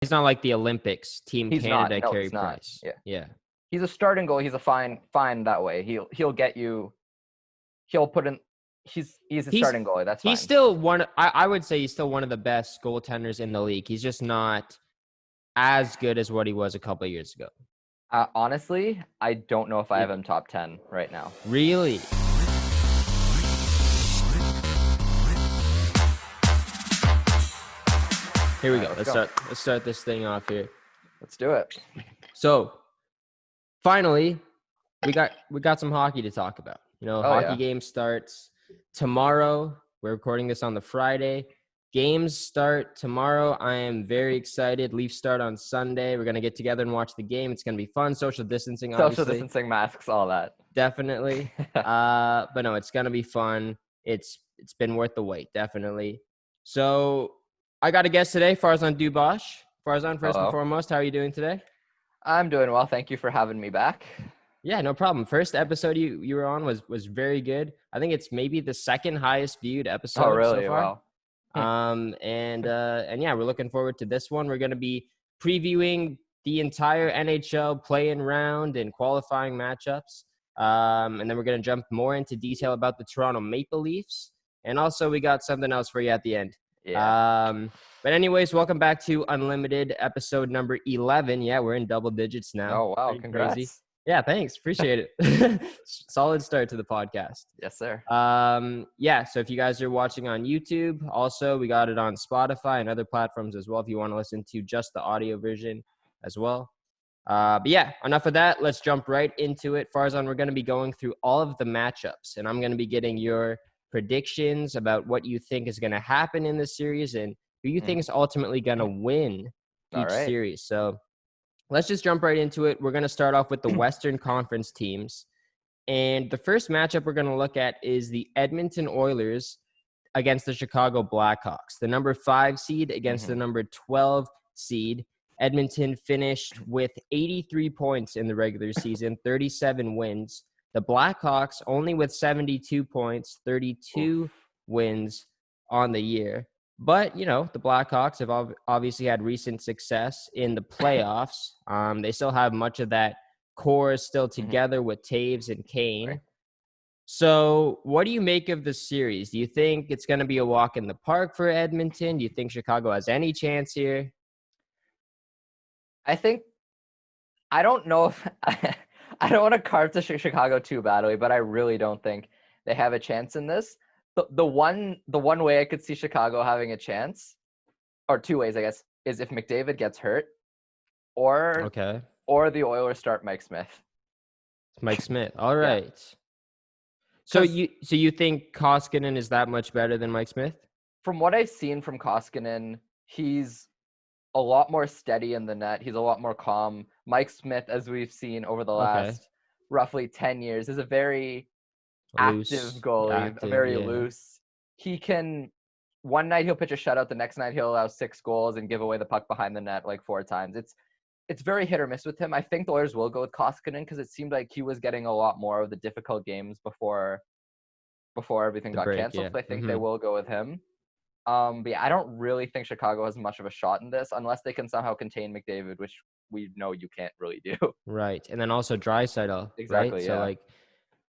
He's not like the Olympics, Team He's Canada, not. No, Carey he's not. Price. Yeah. Yeah. He's a starting goalie. He's a fine that way. He'll get you. He'll put in. He's a starting goalie. That's fine. He's still I would say he's still one of the best goaltenders in the league. He's just not as good as what he was a couple of years ago. Honestly, I don't know if I have him top 10 right now. Really? Here we go. Let's start this thing off here. Let's do it. So, finally, we got some hockey to talk about. Hockey game starts tomorrow. We're recording this on the Friday. Games start tomorrow. I am very excited. Leafs start on Sunday. We're going to get together and watch the game. It's going to be fun. Social distancing, obviously. Social distancing, masks, all that. Definitely. But no, it's going to be fun. It's been worth the wait, definitely. So I got a guest today, Farzan Dubash. Farzan, first and foremost, how are you doing today? I'm doing well. Thank you for having me back. Yeah, no problem. First episode you were on was very good. I think it's maybe the second highest viewed episode so far. Wow. And yeah, we're looking forward to this one. We're going to be previewing the entire NHL play-in round and qualifying matchups. And then we're going to jump more into detail about the Toronto Maple Leafs. And also we got something else for you at the end. Yeah. But anyways, welcome back to Unlimited episode number 11. Yeah, we're in double digits now. Oh, wow. Pretty Congrats. crazy. Yeah, thanks. Appreciate it. Solid start to the podcast. Yes, sir. Yeah, so if you guys are watching on YouTube, also we got it on Spotify and other platforms as well if you want to listen to just the audio version as well. But yeah, enough of that. Let's jump right into it. Farzan, we're going to be going through all of the matchups, and I'm going to be getting your predictions about what you think is going to happen in this series and who you think is ultimately going to win each series. So let's just jump right into it. We're going to start off with the Western Conference teams. And the first matchup we're going to look at is the Edmonton Oilers against the Chicago Blackhawks. The number 5 seed against the number 12 seed. Edmonton finished with 83 points in the regular season, 37 wins. The Blackhawks only with 72 points, 32 wins on the year. But, the Blackhawks have obviously had recent success in the playoffs. They still have much of that core still together with Taves and Kane. Right. So what do you make of the series? Do you think it's going to be a walk in the park for Edmonton? Do you think Chicago has any chance here? I don't know if I don't want to carve to Chicago too badly, but I really don't think they have a chance in this. The one way I could see Chicago having a chance, or two ways, I guess, is if McDavid gets hurt, or the Oilers start Mike Smith. Mike Smith. All right. Yeah. So you think Koskinen is that much better than Mike Smith? From what I've seen from Koskinen, he's a lot more steady in the net. He's a lot more calm. Mike Smith, as we've seen over the last roughly 10 years, is a very active goalie, very loose. He can, one night he'll pitch a shutout, the next night he'll allow 6 goals and give away the puck behind the net like 4 times. It's very hit or miss with him. I think the Oilers will go with Koskinen because it seemed like he was getting a lot more of the difficult games before everything got canceled. Yeah. So I think they will go with him. But yeah, I don't really think Chicago has much of a shot in this unless they can somehow contain McDavid, which we know you can't really do. Right. And then also Draisaitl. Exactly, right? Yeah. So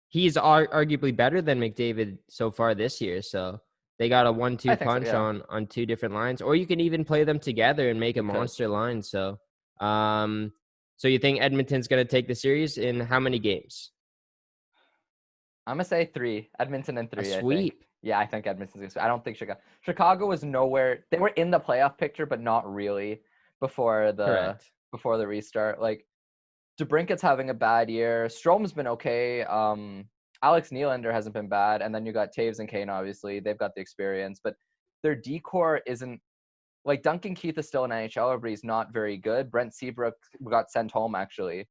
he's arguably better than McDavid so far this year. So they got a 1-2 punch on 2 different lines. Or you can even play them together and make a monster line. So so you think Edmonton's going to take the series in how many games? I'm going to say 3. Edmonton in 3. A sweep. I think. Yeah, I think Edmonton's going to. I don't think Chicago was nowhere. They were in the playoff picture, but not really before the restart. Like, DeBrincat's having a bad year. Strome's been okay. Alex Nylander hasn't been bad. And then you got Taves and Kane, obviously. They've got the experience. But their decor isn't – like, Duncan Keith is still an NHLer, but he's not very good. Brent Seabrook got sent home, actually.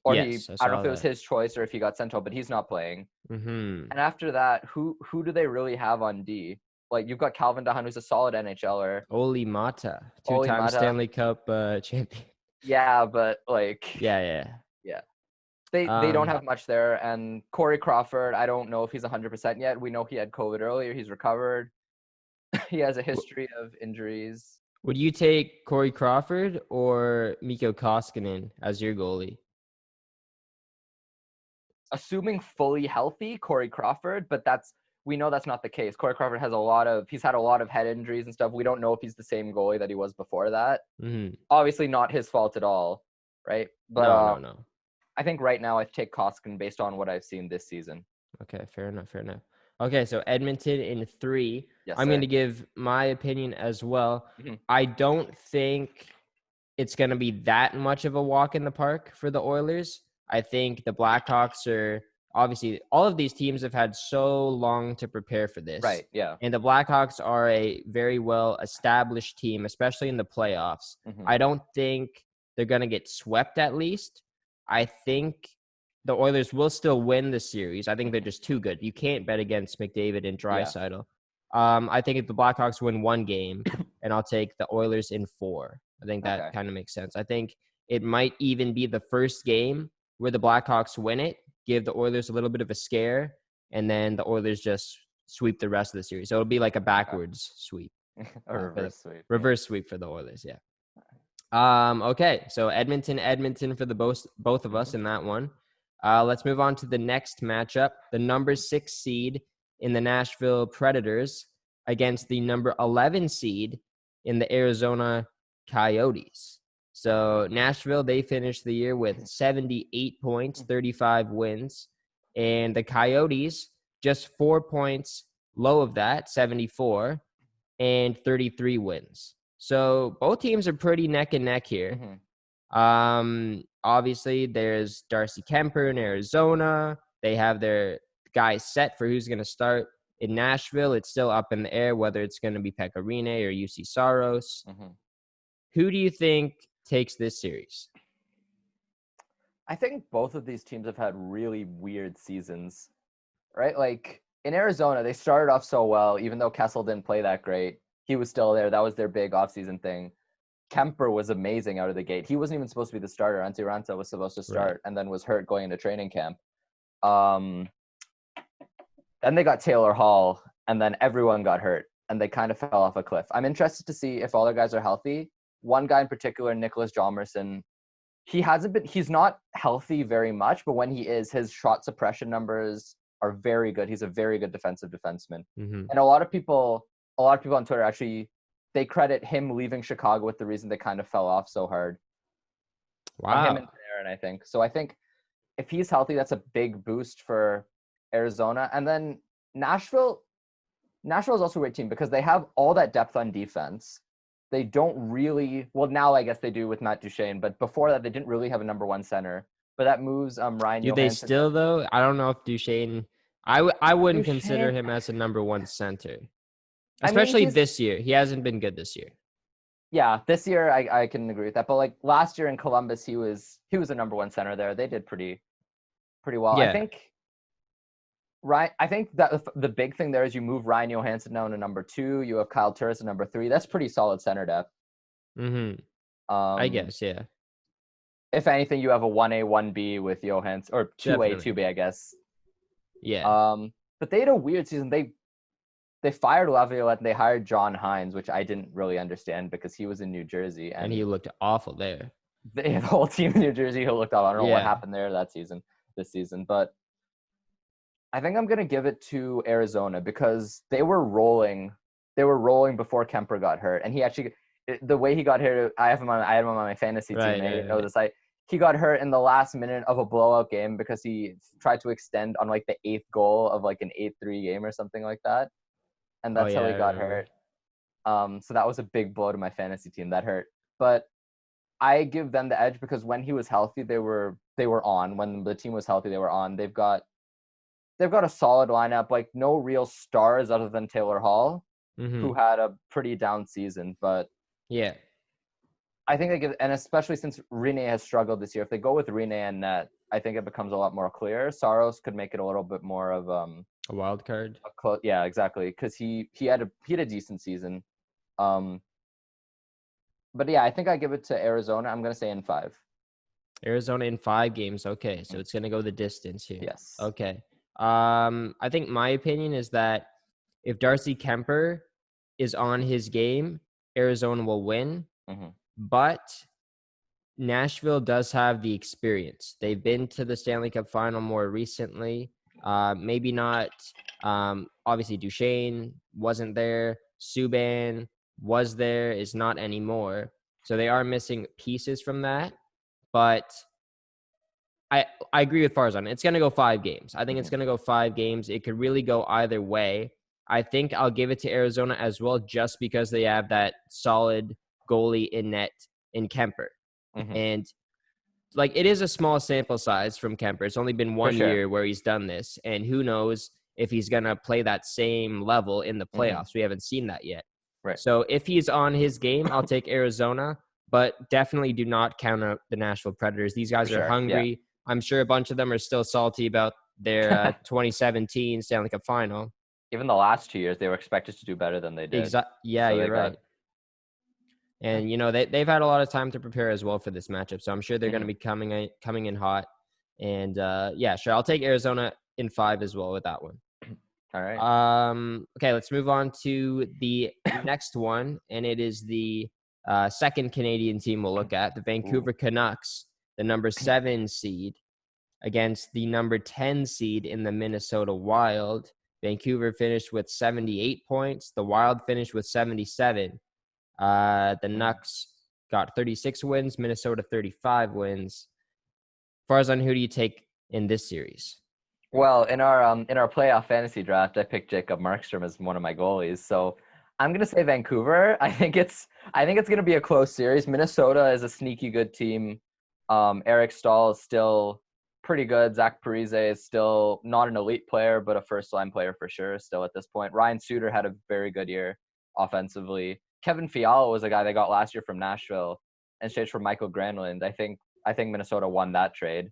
Or I don't know if it was his choice or if he got sent home, but he's not playing. Mm-hmm. And after that, who do they really have on D? Like, you've got Calvin DeHaan, who's a solid NHLer. Olli Mata, 2-time Stanley Cup champion. Yeah, but like... Yeah. They don't have much there. And Corey Crawford, I don't know if he's 100% yet. We know he had COVID earlier. He's recovered. He has a history of injuries. Would you take Corey Crawford or Mikko Koskinen as your goalie? Assuming fully healthy, Corey Crawford, but we know that's not the case. Corey Crawford he's had a lot of head injuries and stuff. We don't know if he's the same goalie that he was before that. Mm-hmm. Obviously not his fault at all, right? But No. I think right now I take Koskinen based on what I've seen this season. Okay, fair enough. Okay, so Edmonton in 3. Yes, I'm sir. going to give my opinion as well. Mm-hmm. I don't think it's going to be that much of a walk in the park for the Oilers. I think the Blackhawks are obviously, all of these teams have had so long to prepare for this. Right, yeah. And the Blackhawks are a very well established team, especially in the playoffs. Mm-hmm. I don't think they're going to get swept at least. I think the Oilers will still win the series. I think they're just too good. You can't bet against McDavid and Draisaitl. Yeah. I think if the Blackhawks win 1 game, and I'll take the Oilers in 4. I think that kind of makes sense. I think it might even be the first game where the Blackhawks win it, give the Oilers a little bit of a scare, and then the Oilers just sweep the rest of the series. So it'll be like a backwards sweep. A reverse sweep. Reverse sweep for the Oilers, yeah. Okay, so Edmonton for the both of us in that one. Let's move on to the next matchup. The number 6 seed in the Nashville Predators against the number 11 seed in the Arizona Coyotes. So Nashville, they finished the year with 78 points, 35 wins. And the Coyotes, just 4 points low of that, 74, and 33 wins. So both teams are pretty neck and neck here. Mm-hmm. Obviously, there's Darcy Kemper in Arizona. They have their guys set for who's going to start. In Nashville, it's still up in the air whether it's going to be Pekka Rinne or UC Saros. Mm-hmm. Who do you think takes this series? I think both of these teams have had really weird seasons, right? Like in Arizona, they started off so well, even though Kessel didn't play that great. He was still there. That was their big offseason thing. Kemper was amazing out of the gate. He wasn't even supposed to be the starter. Antti Raanta was supposed to start and then was hurt going into training camp. Then they got Taylor Hall, and then everyone got hurt, and they kind of fell off a cliff. I'm interested to see if all their guys are healthy. One guy in particular, Nicholas Hjalmarsson, he's not healthy very much, but when he is, his shot suppression numbers are very good. He's a very good defensive defenseman. Mm-hmm. And a lot of people on Twitter actually, they credit him leaving Chicago with the reason they kind of fell off so hard. Wow. Him and Aaron, I think. So I think if he's healthy, that's a big boost for Arizona. And then Nashville is also a great team because they have all that depth on defense. They don't really, well, now I guess they do with Matt Duchene, but before that, they didn't really have a number 1 center. But that moves Ryan Do Johansson. they still, though? I don't know if Duchene, I wouldn't consider him as a number 1 center. Especially this year. He hasn't been good this year. Yeah, this year I can agree with that. But like last year in Columbus, he was a number 1 center there. They did pretty well. Yeah. I think that the big thing there is you move Ryan Johansson down to number 2. You have Kyle Turris at number 3. That's pretty solid center depth. Mm-hmm. I guess, yeah. If anything, you have a 1A, 1B with Johansson, or 2A, 2B, I guess. Yeah. But they had a weird season. They fired Laviolette and they hired John Hines, which I didn't really understand because he was in New Jersey. And he looked awful there. The whole team in New Jersey who looked awful. I don't know what happened there this season. But I think I'm going to give it to Arizona because they were rolling. They were rolling before Kemper got hurt. And he actually, the way he got hurt, I had him on my fantasy team. I didn't know this. He got hurt in the last minute of a blowout game because he tried to extend on like the 8th goal of like an 8-3 game or something like that. And that's how he got hurt. So that was a big blow to my fantasy team. That hurt. But I give them the edge because when he was healthy, they were on. When the team was healthy, they were on. They've got a solid lineup, like no real stars other than Taylor Hall, who had a pretty down season. But yeah, I think and especially since Rinne has struggled this year, if they go with Rinne and net, I think it becomes a lot more clear. Saros could make it a little bit more of a wild card. Yeah, exactly, because he had a decent season. But yeah, I think I give it to Arizona. I'm gonna say in 5. Arizona in 5 games. Okay, so it's gonna go the distance here. Yes. Okay. I think my opinion is that if Darcy Kemper is on his game, Arizona will win, Mm-hmm. but Nashville does have the experience. They've been to the Stanley Cup final more recently. Maybe not. Obviously, Duchesne wasn't there. Subban was there, is not anymore. So they are missing pieces from that. But I agree with Farzan. It's going to go 5 games. I think it's going to go 5 games. It could really go either way. I think I'll give it to Arizona as well, just because they have that solid goalie in net in Kemper. Mm-hmm. And like, it is a small sample size from Kemper. It's only been one year where he's done this. And who knows if he's going to play that same level in the playoffs. We haven't seen that yet. Right. So if he's on his game, I'll take Arizona, but definitely do not count out the Nashville Predators. These guys are hungry. Yeah. I'm sure a bunch of them are still salty about their 2017 Stanley Cup final. Even the last 2 years, they were expected to do better than they did. Yeah, so you're right. And, you know, they've had a lot of time to prepare as well for this matchup. So I'm sure they're going to be coming in hot. And, yeah, sure. I'll take Arizona in 5 as well with that one. All right. Okay, let's move on to the next one. And it is the second Canadian team we'll look at, the Vancouver Canucks, the number 7 seed, against the number 10 seed in the Minnesota Wild. Vancouver finished with 78 points. The Wild finished with 77. The Nucks got 36 wins, Minnesota 35 wins. Farzan, who do you take in this series? Well, in our playoff fantasy draft, I picked Jacob Markstrom as one of my goalies. So I'm gonna say Vancouver. I think it's gonna be a close series. Minnesota is a sneaky good team. Eric Stahl is still pretty good. Zach Parise is still not an elite player, but a first-line player for sure still at this point. Ryan Suter had a very good year offensively. Kevin Fiala was a guy they got last year from Nashville and staged for Michael Granlund. I think Minnesota won that trade.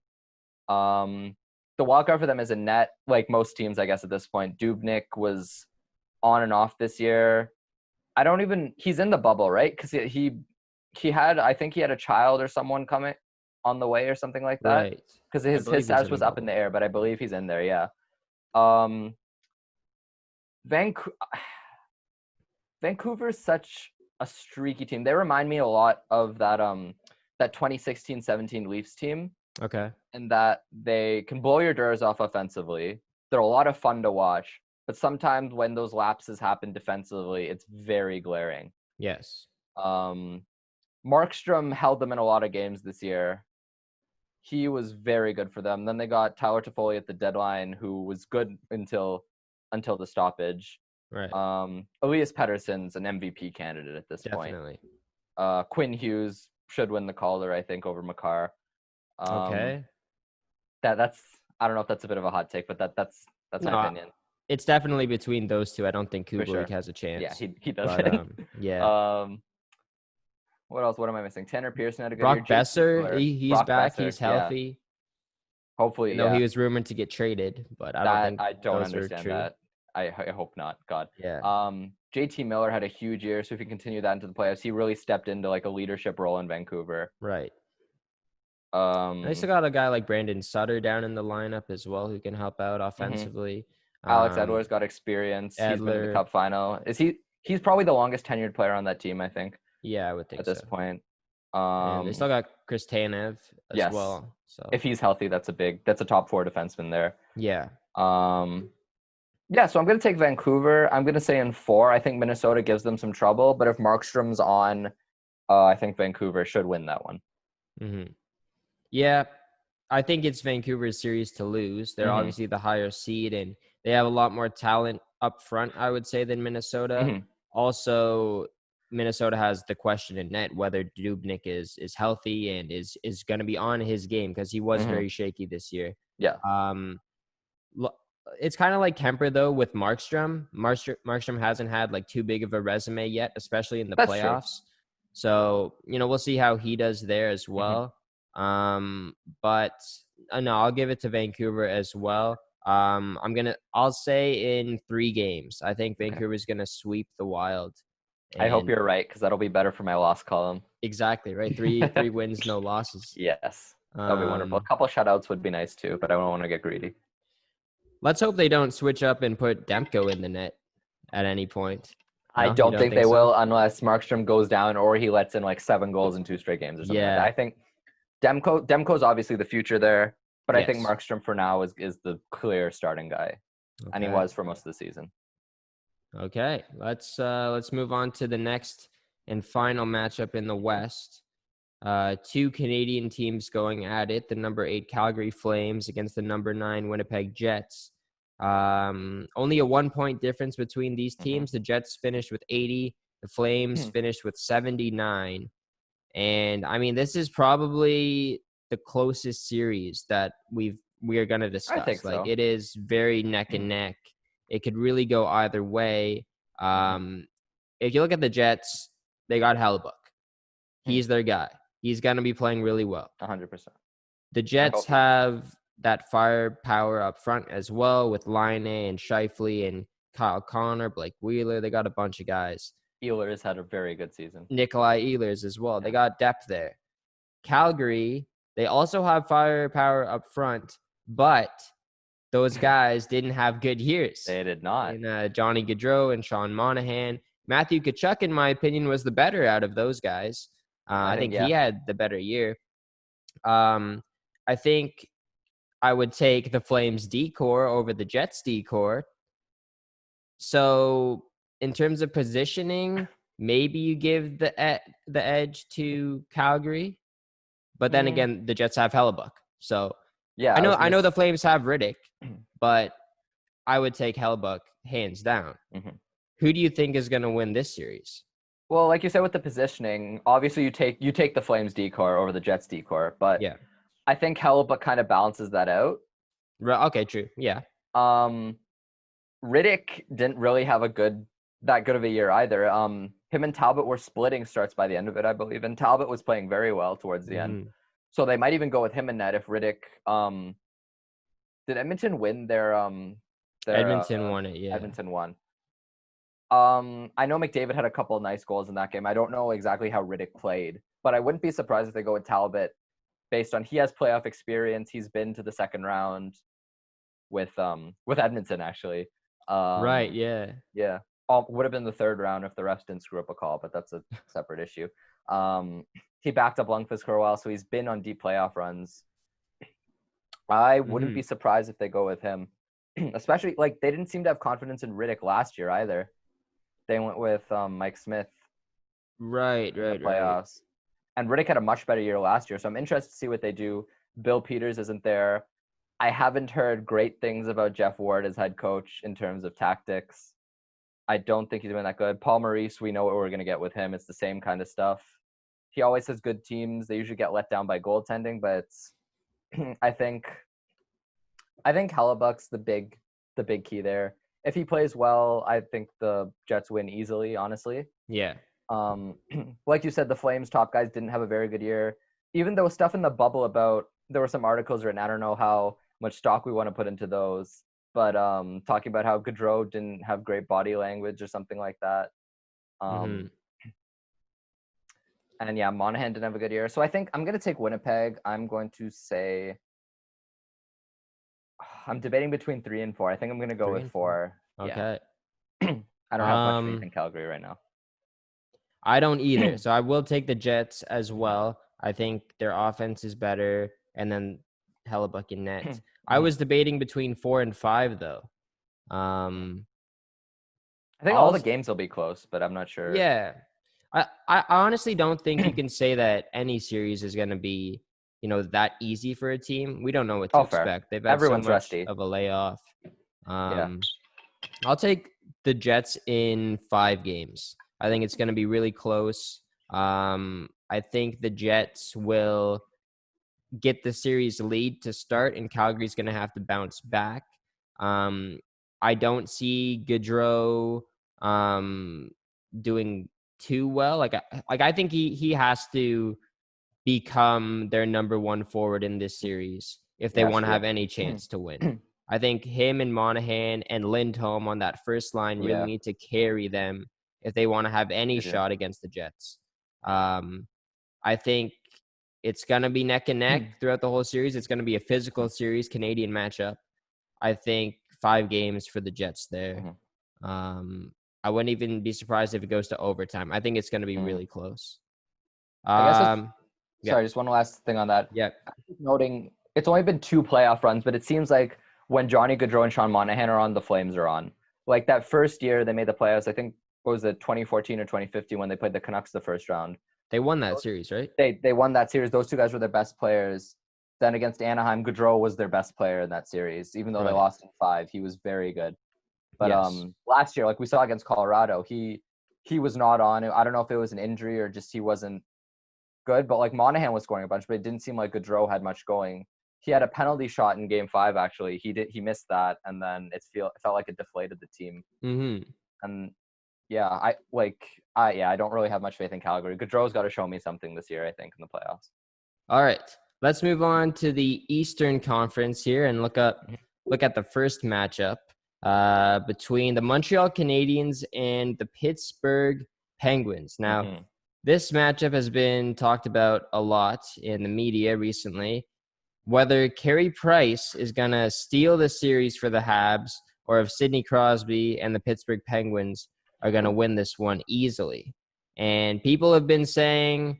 The wild card for them is a net, like most teams, I guess, at this point. Dubnyk was on and off this year. He's in the bubble, right? Because he had a child or someone coming on the way or something like that. Right. Because his status was up in the air, but I believe he's in there, yeah. Vancouver's such a streaky team. They remind me a lot of that 2016-17 Leafs team. Okay. And that they can blow your doors off offensively. They're a lot of fun to watch, but sometimes when those lapses happen defensively, it's very glaring. Yes. Markstrom held them in a lot of games this year. He was very good for them. Then they got Tyler Toffoli at the deadline, who was good until the stoppage. Right. Elias Pettersson's an MVP candidate at this point. Definitely. Quinn Hughes should win the Calder, I think, over Makar. Okay. That's I don't know if that's a bit of a hot take, but that's my opinion. It's definitely between those two. I don't think Kubalik has a chance. Yeah, he does. But, yeah. What else? What am I missing? Tanner Pearson had a good Brock year. Besser, he's back. Besser, he's healthy. Yeah. Hopefully, No, he was rumored to get traded, but I don't understand that. I hope not. God. Yeah. JT Miller had a huge year, so if he continue that into the playoffs, he really stepped into like a leadership role in Vancouver. Right. They still got a guy like Brandon Sutter down in the lineup as well, who can help out offensively. Alex Edwards got experience. He's been in the Cup final. He's probably the longest tenured player on that team, I think. Yeah, I would think at this point. They still got Chris Tanev as well. So if he's healthy, that's a top 4 defenseman there. Yeah. Yeah, so I'm going to take Vancouver. I'm going to say in 4. I think Minnesota gives them some trouble, but if Markstrom's on, I think Vancouver should win that one. Mm-hmm. Yeah, I think it's Vancouver's series to lose. They're obviously the higher seed, and they have a lot more talent up front, I would say, than Minnesota. Also, Minnesota has the question in net whether Dubnyk is healthy and is going to be on his game, because he was very shaky this year. Yeah. It's kind of like Kemper, though, with Markstrom. Markstrom hasn't had like too big of a resume yet, especially in the playoffs. True. So, we'll see how he does there as well. But no, I'll give it to Vancouver as well. I'll say in 3 games. I think Vancouver's going to sweep the Wild. I hope you're right, because that'll be better for my loss column. Exactly, right? 3 wins, no losses. Yes, that'll be wonderful. A couple shutouts would be nice too, but I don't want to get greedy. Let's hope they don't switch up and put Demko in the net at any point. I No, you don't think they so? will unless Markstrom goes down or he lets in like 7 goals in 2 straight games or something like that. I think Demko's obviously the future there, but I think Markstrom for now is the clear starting guy, and he was for most of the season. Okay, let's move on to the next and final matchup in the West. 2 Canadian teams going at it. The number 8 Calgary Flames against the number 9 Winnipeg Jets. Only a 1-point difference between these teams. The Jets finished with 80. The Flames finished with 79. And I mean, this is probably the closest series that we are going to discuss. I think so. It is very neck and neck. It could really go either way. If you look at the Jets, they got Hellebuck. He's their guy. He's going to be playing really well. 100%. The Jets have that firepower up front as well with Laine and Scheifele and Kyle Connor, Blake Wheeler. They got a bunch of guys. Ehlers had a very good season. Nikolai Ehlers as well. They got depth there. Calgary, they also have firepower up front, but those guys didn't have good years. They did not. And Johnny Gaudreau and Sean Monahan. Matthew Tkachuk, in my opinion, was the better out of those guys. I think he had the better year. I think I would take the Flames D-core over the Jets D-core. So in terms of positioning, maybe you give the edge to Calgary, but then again, the Jets have Hellebuck. So yeah, I know the Flames have Riddick, but I would take Hellebuck hands down. Who do you think is going to win this series? Well, like you said with the positioning, obviously you take the Flames D-core over the Jets D-core, but I think Hellebuck kind of balances that out. Okay, true. Yeah. Riddick didn't really have that good of a year either. Him and Talbot were splitting starts by the end of it, I believe, and Talbot was playing very well towards the end. So they might even go with him in net if Riddick. Did Edmonton win their Edmonton won it, yeah. Edmonton won. I know McDavid had a couple of nice goals in that game. I don't know exactly how Riddick played, but I wouldn't be surprised if they go with Talbot based on he has playoff experience. He's been to the second round with Edmonton, actually. Right, yeah. Yeah. Would have been the third round if the refs didn't screw up a call, but that's a separate issue. He backed up Lundqvist for a while, so he's been on deep playoff runs. I wouldn't be surprised if they go with him, especially like they didn't seem to have confidence in Riddick last year either. They went with Mike Smith. Right. Playoffs. And Riddick had a much better year last year, so I'm interested to see what they do. Bill Peters isn't there. I haven't heard great things about Jeff Ward as head coach in terms of tactics. I don't think he's been that good. Paul Maurice, we know what we're going to get with him. It's the same kind of stuff. He always has good teams. They usually get let down by goaltending, but I think Hellebuck's the big key there. If he plays well, I think the Jets win easily, honestly. Yeah. Like you said, the Flames top guys didn't have a very good year. Even though stuff in the bubble about, there were some articles written, I don't know how much stock we want to put into those, but talking about how Gaudreau didn't have great body language or something like that. And yeah, Monahan didn't have a good year. So I think I'm going to take Winnipeg. I'm going to say, I'm debating between 3 and 4. I think I'm going to go with 4. Okay. Yeah. I don't have much faith in Calgary right now. I don't either. So I will take the Jets as well. I think their offense is better. And then Hellebuck in net. I was debating between 4 and 5, though. I think all the games will be close, but I'm not sure. Yeah. I honestly don't think you can say that any series is going to be, that easy for a team. We don't know what to expect. They've had so much rusty of a layoff. I'll take the Jets in 5 games. I think it's going to be really close. I think the Jets will get the series lead to start, and Calgary's going to have to bounce back. I don't see Gaudreau doing too well. I think he has to become their number 1 forward in this series if they want to have any chance to win. I think him and Monahan and Lindholm on that first line really need to carry them if they want to have any shot against the Jets. I think it's going to be neck and neck throughout the whole series. It's going to be a physical series, Canadian matchup. I think 5 games for the Jets there. I wouldn't even be surprised if it goes to overtime. I think it's going to be really close. I guess Yeah. just one last thing on that. Yeah. Noting it's only been 2 playoff runs, but it seems like when Johnny Gaudreau and Sean Monahan are on, the Flames are on. Like that first year they made the playoffs, I think, what was it, 2014 or 2015 when they played the Canucks the first round. They won that series, right? They won that series. Those 2 guys were their best players. Then against Anaheim, Gaudreau was their best player in that series. Even though they lost in 5, he was very good. But last year, like we saw against Colorado, he was not on. I don't know if it was an injury or just he wasn't good. But like Monahan was scoring a bunch, but it didn't seem like Gaudreau had much going. He had a penalty shot in Game 5. Actually, he missed that, and then it felt like it deflated the team. Mm-hmm. And yeah, I don't really have much faith in Calgary. Gaudreau's got to show me something this year, I think, in the playoffs. All right, let's move on to the Eastern Conference here and look at the first matchup between the Montreal Canadiens and the Pittsburgh Penguins. Now, this matchup has been talked about a lot in the media recently. Whether Carey Price is going to steal the series for the Habs or if Sidney Crosby and the Pittsburgh Penguins are going to win this one easily. And people have been saying,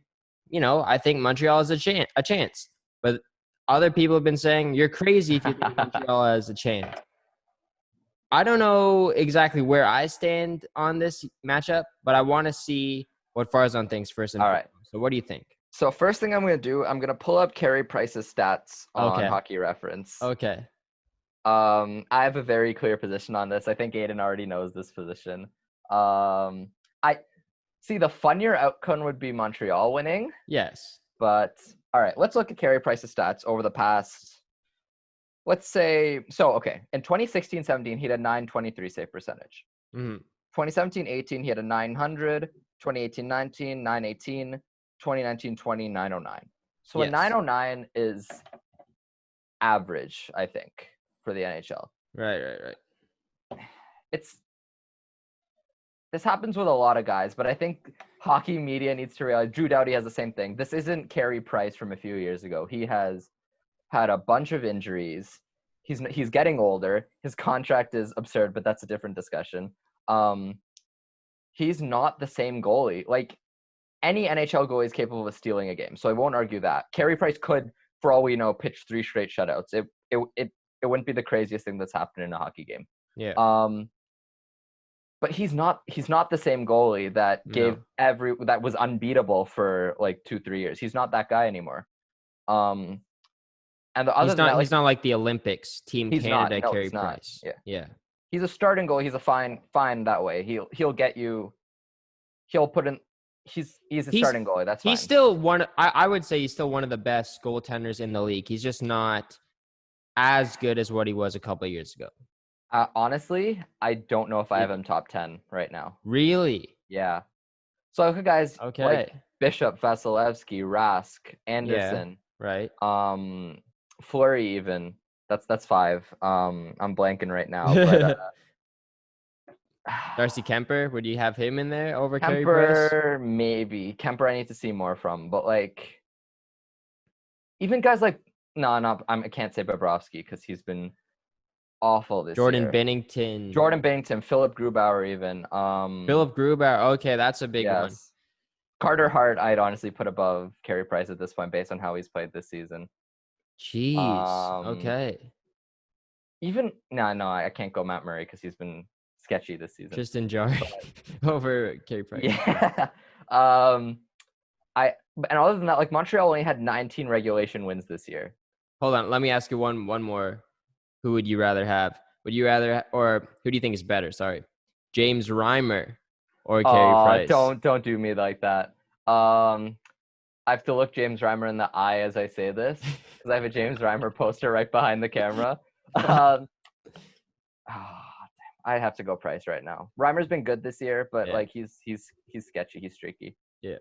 I think Montreal has a chance. But other people have been saying, you're crazy if you think Montreal has a chance. I don't know exactly where I stand on this matchup, but I want to see what Farzan thinks first and foremost. So what do you think? So first thing I'm going to do, I'm going to pull up Carey Price's stats on Hockey Reference. Okay. I have a very clear position on this. I think Aiden already knows this position. I see the funnier outcome would be Montreal winning. Yes. But all right, let's look at Carey Price's stats over the past, let's say, in 2016-17, he had a .923 save percentage. 2017-18, he had a .900. 2018-19, .918. 2019-20, .909. So a .909 is average, I think, for the NHL. Right. This happens with a lot of guys, but I think hockey media needs to realize Drew Doughty has the same thing. This isn't Carey Price from a few years ago. He has had a bunch of injuries. He's getting older. His contract is absurd, but that's a different discussion. He's not the same goalie. Like, any NHL goalie is capable of stealing a game, so I won't argue that. Carey Price could, for all we know, pitch 3 straight shutouts. It wouldn't be the craziest thing that's happened in a hockey game. Yeah. But he's not the same goalie that that was unbeatable for like 2-3 years. He's not that guy anymore. And the other he's not like the Olympics Team Canada Carey Price. Yeah. He's a starting goalie. He's a fine that way. He'll get you. He'll put in. He's a starting goalie. That's fine. He's still I would say he's still one of the best goaltenders in the league. He's just not as good as what he was a couple of years ago. Honestly, I don't know if I have him top 10 right now. Really? Yeah. So look at guys like Bishop, Vasilevsky, Rask, Anderson. Yeah, right. Fleury even. That's 5. I'm blanking right now. But, Darcy Kemper, would you have him in there over Carey Price? Kemper, maybe. Kemper I need to see more from. But like even guys like I can't say Bobrovsky because he's been awful this year. Jordan Binnington, Philip Grubauer even. Philip Grubauer, okay, that's a big one. Carter Hart I'd honestly put above Carey Price at this point based on how he's played this season. Jeez. Okay. Even I can't go Matt Murray because he's been sketchy this season. Tristan Jarry over Carey Price. Yeah. And other than that, like Montreal only had 19 regulation wins this year. Hold on, let me ask you one more. Who would you rather have? Or who do you think is better? Sorry, James Reimer or Carey Price? Don't do me like that. I have to look James Reimer in the eye as I say this because I have a James Reimer poster right behind the camera. I have to go Price right now. Reimer's been good this year, but like he's sketchy. He's streaky. Yeah.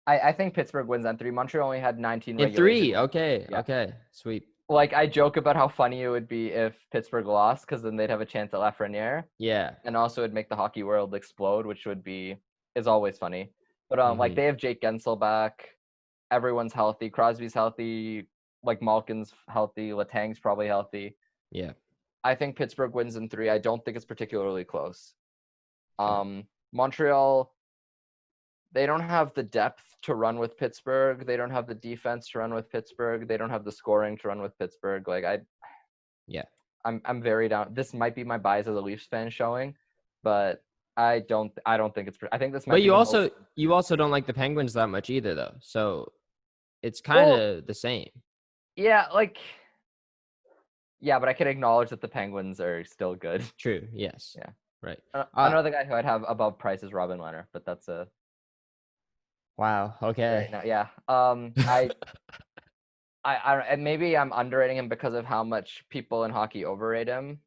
I think Pittsburgh wins on 3. Montreal only had 19 in 3. Okay. Yeah. Okay. Sweet. Like I joke about how funny it would be if Pittsburgh lost because then they'd have a chance at Lafreniere. Yeah. And also it'd make the hockey world explode, which is always funny. But like they have Jake Gensel back. Everyone's healthy. Crosby's healthy. Like Malkin's healthy. Letang's probably healthy. Yeah. I think Pittsburgh wins in 3. I don't think it's particularly close. Okay. Montreal, they don't have the depth to run with Pittsburgh. They don't have the defense to run with Pittsburgh. They don't have the scoring to run with Pittsburgh. Yeah. I'm very down. This might be my bias as a Leafs fan showing, but I don't think it's. I think this might. But be you also don't like the Penguins that much either, though. So it's kind Well, of the same. yeah, yeah, but I can acknowledge that the Penguins are still good. True. Yes. Yeah. Right. Another guy who I'd have above Price is Robin Lehner, but that's a. Wow. Okay. Right now, yeah. And maybe I'm underrating him because of how much people in hockey overrate him.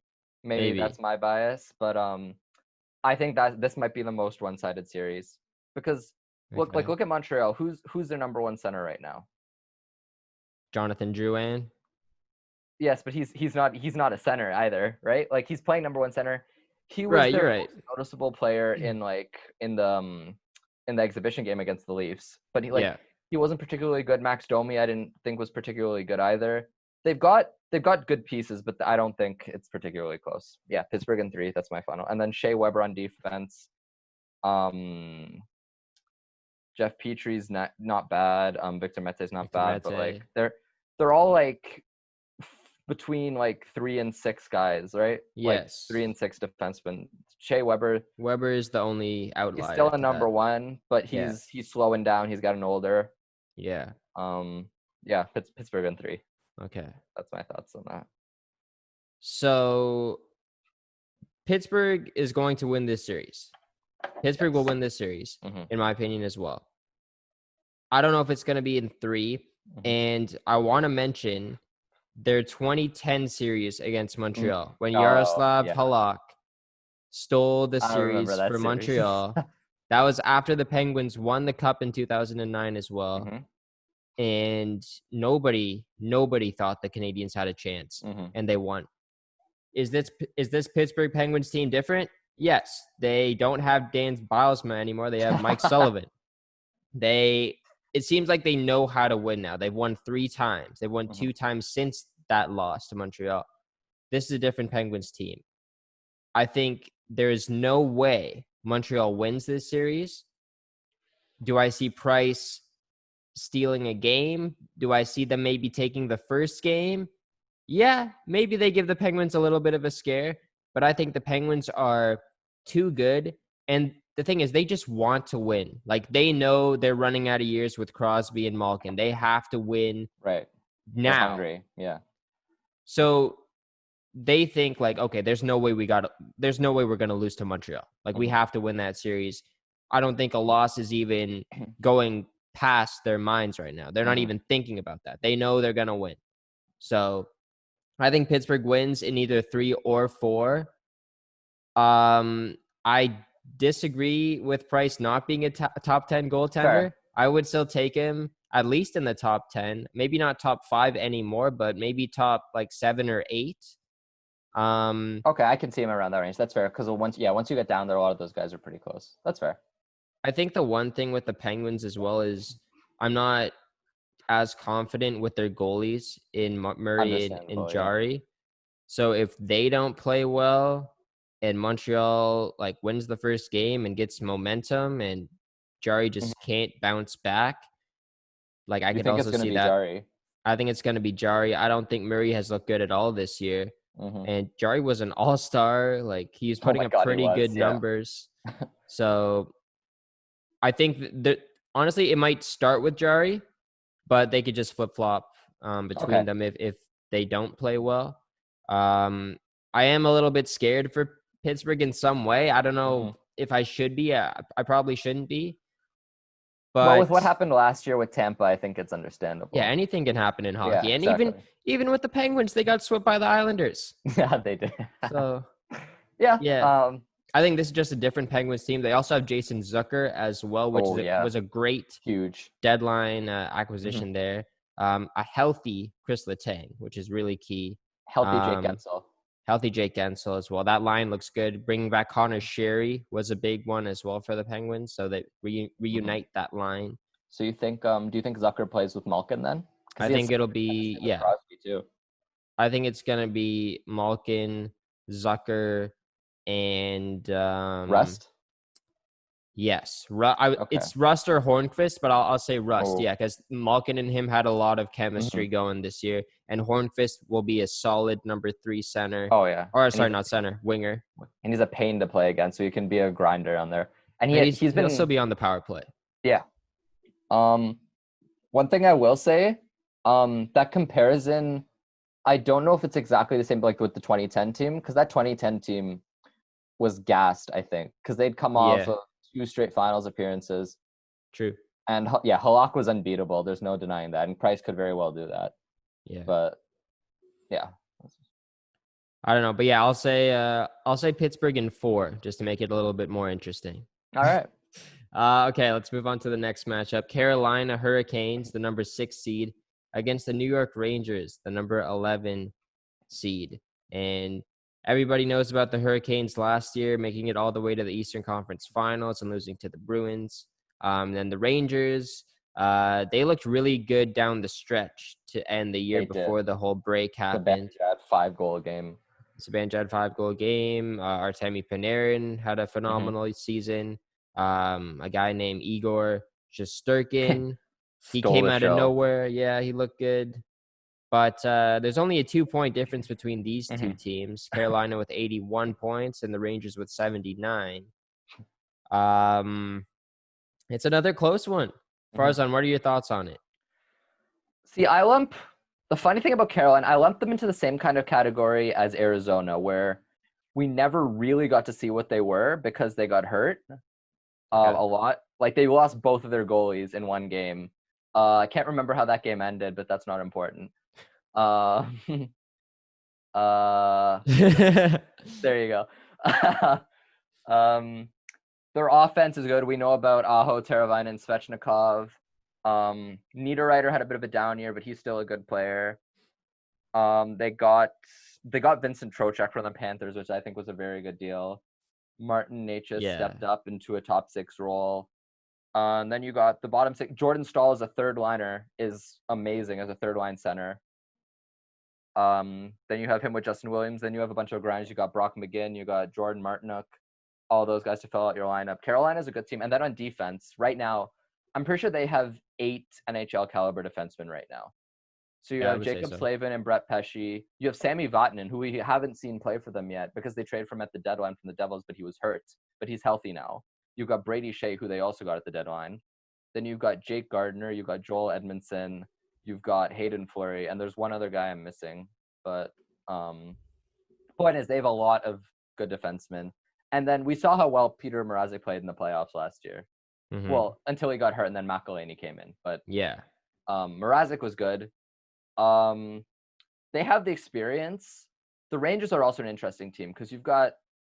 Maybe that's my bias, but I think that this might be the most one-sided series because look at Montreal. Who's their number one center right now? Jonathan Drouin. Yes, but he's not a center either, right? Like he's playing number one center. He was their most noticeable player in the exhibition game against the Leafs, but he wasn't particularly good. Max Domi, I didn't think was particularly good either. They've got good pieces, but I don't think it's particularly close. Yeah, Pittsburgh in 3. That's my final. And then Shea Weber on defense. Jeff Petry's not bad. Victor Mete's not bad, but like they're all like between like 3 and 6 guys, right? Yes. Like 3 and 6 defensemen. Shea Weber is the only outlier. He's still a number 1, but he's slowing down. He's gotten older. Yeah. Yeah, Pittsburgh in 3. Okay. That's my thoughts on that. So Pittsburgh is going to win this series. Pittsburgh will win this series, in my opinion, as well. I don't know if it's going to be in 3. And I want to mention their 2010 series against Montreal when Yaroslav Halak stole the series for Montreal. That was after the Penguins won the Cup in 2009 as well. And nobody thought the Canadiens had a chance, and they won. Is this Pittsburgh Penguins team different? Yes. They don't have Dan Bilesma anymore. They have Mike Sullivan. It seems like they know how to win now. They've won 3 times. They've won 2 times since that loss to Montreal. This is a different Penguins team. I think there is no way Montreal wins this series. Do I see Price stealing a game? Do I see them maybe taking the first game? Yeah, maybe they give the Penguins a little bit of a scare, but I think the Penguins are too good. And the thing is, they just want to win. Like, they know they're running out of years with Crosby and Malkin. They have to win right now. They're hungry. Yeah. So they think like, okay, there's no way we're going to lose to Montreal. Like, we have to win that series. I don't think a loss is even going past their minds right now. They're not even thinking about that. They know they're going to win. So I think Pittsburgh wins in either 3 or 4. I disagree with Price not being a top 10 goaltender. Fair. I would still take him at least in the top 10, maybe not top 5 anymore, but maybe top like 7 or 8. Okay, I can see him around that range. That's fair. Because once you get down there, a lot of those guys are pretty close. That's fair. I think the one thing with the Penguins as well is I'm not as confident with their goalies in Murray and Jarry. Yeah. So if they don't play well and Montreal like wins the first game and gets momentum and Jarry just can't bounce back, like I could also see that. Jarry? I think it's going to be Jarry. I don't think Murray has looked good at all this year. And Jarry was an all-star. Like, he was putting up pretty good numbers. So I think that honestly, it might start with Jarry, but they could just flip-flop between them if they don't play well. I am a little bit scared for Pittsburgh in some way. I don't know if I should be. I probably shouldn't be. But with what happened last year with Tampa, I think it's understandable. Yeah, anything can happen in hockey. And even with the Penguins, they got swept by the Islanders. Yeah, they did. So, yeah. I think this is just a different Penguins team. They also have Jason Zucker as well, which was a great huge deadline acquisition there. A healthy Chris Letang, which is really key. Healthy Jake Gensel as well. That line looks good. Bringing back Connor Sherry was a big one as well for the Penguins. So they reunite that line. So you think? Do you think Zucker plays with Malkin then? I think it'll be Crosby too. I think it's gonna be Malkin, Zucker, and Rust? yes, Okay. it's Rust or Hornqvist, but I'll say Rust. Oh. Yeah, because Malkin and him had a lot of chemistry Mhm. going this year, and Hornqvist will be a solid number 3 center. Oh, yeah. Or And sorry, not center, winger. he's a pain to play against, so he can be a grinder on there. And And he's he'll still been, be on the power play. yeah. One thing I will say, that comparison, I don't know if it's exactly the same like with the 2010 team, because that 2010 team was gassed, I think, because they'd come off Yeah, of 2 straight finals appearances. true. And yeah, Halak was unbeatable. There's no denying that. And Price could very well do that. Yeah. But yeah. I don't know, but yeah, I'll say Pittsburgh in 4 just to make it a little bit more interesting. All right. Okay, let's move on to the next matchup. Carolina Hurricanes, the number 6 seed, against the New York Rangers, the number 11 seed. And everybody knows about the Hurricanes last year, making it all the way to the Eastern Conference Finals and losing to the Bruins. Then the Rangers, they looked really good down the stretch to end the year before the whole break happened. That 5-goal game. Saban had 5-goal game. Artemi Panarin had a phenomenal season. A guy named Igor Shesterkin. He came out of nowhere. Yeah, he looked good. But there's only a 2-point difference between these two teams. Carolina with 81 points and the Rangers with 79. It's another close one. Farzan, what are your thoughts on it? See, the funny thing about Carolina, I lumped them into the same kind of category as Arizona, where we never really got to see what they were because they got hurt a lot. Like, they lost both of their goalies in one game. I can't remember how that game ended, but that's not important. There you go. Their offense is good. We know about Aho, Teravainen, and Svechnikov. Niederreiter had a bit of a down year, but he's still a good player. They got Vincent Trocheck from the Panthers, which I think was a very good deal. Martin Necas stepped up into a top 6 role. And then you got the bottom 6. Jordan Staal as a third liner is amazing as a third line center. Then you have him with Justin Williams. Then you have a bunch of grinders. You got Brock McGinn. You got Jordan Martinook. All those guys to fill out your lineup. Carolina's a good team. And then on defense, right now, I'm pretty sure they have 8 NHL caliber defensemen right now. So you have Jacob Slavin and Brett Pesce. You have Sami Vatanen, who we haven't seen play for them yet because they traded from at the deadline from the Devils, but he was hurt. But he's healthy now. You've got Brady Shea, who they also got at the deadline. Then you've got Jake Gardiner. You've got Joel Edmondson. You've got Hayden Fleury. And there's one other guy I'm missing. But the point is they have a lot of good defensemen. And then we saw how well Peter Mrazek played in the playoffs last year. Well, until he got hurt and then McElhinney came in. But yeah, Mrazek was good. They have the experience. The Rangers are also an interesting team because you've got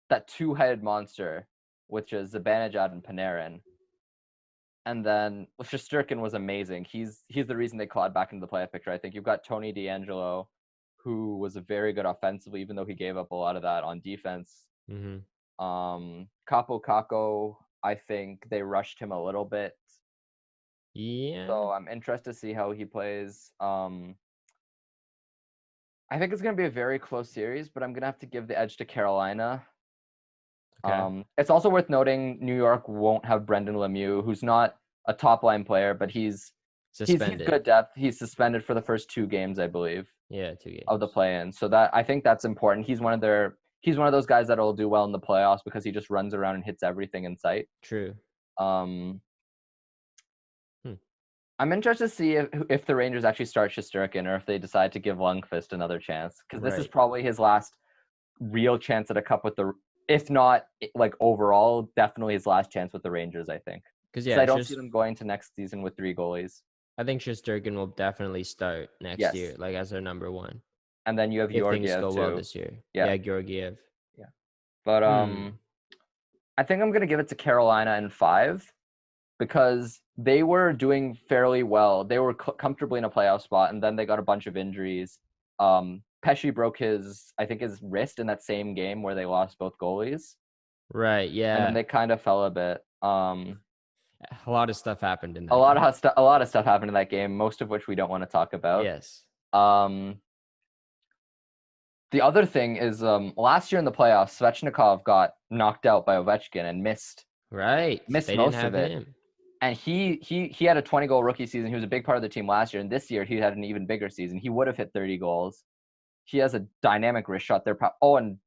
that 2-headed monster, which is Zibanejad and Panarin. And then Shesterkin was amazing. He's the reason they clawed back into the playoff picture. I think you've got Tony DeAngelo, who was very good offensively, even though he gave up a lot of that on defense. Capo Caco, I think they rushed him a little bit. Yeah. So I'm interested to see how he plays. I think it's going to be a very close series, but I'm going to have to give the edge to Carolina. Okay. It's also worth noting New York won't have Brendan Lemieux, who's not a top-line player, but he's good depth. He's suspended for the first 2 games, I believe. Yeah, 2 games. Of the play-in. So I think that's important. He's one of those guys that'll do well in the playoffs because he just runs around and hits everything in sight. True. I'm interested to see if the Rangers actually start Shesterkin or if they decide to give Lundqvist another chance, because this is probably his last real chance at a cup with if not like overall, definitely his last chance with the Rangers, I think. Because I don't see them going to next season with 3 goalies. I think Shesterkin will definitely start next year, like as their number 1. And then you have Georgiev too. If things go well this year. Yeah, Georgiev. Yeah. But I think I'm going to give it to Carolina in 5 because they were doing fairly well. They were comfortably in a playoff spot, and then they got a bunch of injuries. Pesce broke his wrist in that same game where they lost both goalies. Right, yeah. And then they kind of fell a bit. A lot of stuff happened in that game. A lot of stuff happened in that game, most of which we don't want to talk about. Yes. The other thing is, last year in the playoffs, Svechnikov got knocked out by Ovechkin and missed Right. They didn't most have of it. him. And he had a 20-goal rookie season. He was a big part of the team last year, and this year he had an even bigger season. He would have hit 30 goals. He has a dynamic wrist shot. And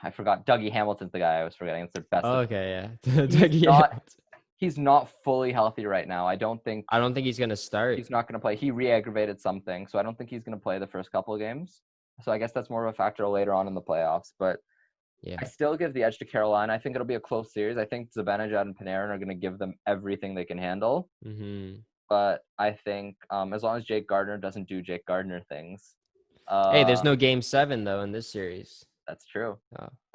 I forgot Dougie Hamilton's the guy I was forgetting. It's their best. Oh, okay, yeah. He's not fully healthy right now. I don't think he's gonna start. He's not gonna play. He re-aggravated something, so I don't think he's gonna play the first couple of games. So I guess that's more of a factor later on in the playoffs. But yeah, I still give the edge to Carolina. I think it'll be a close series. I think Zibanejad and Panarin are gonna give them everything they can handle. Mm-hmm. But I think as long as Jake Gardiner doesn't do Jake Gardiner things. Hey, there's no Game 7 though in this series. That's true.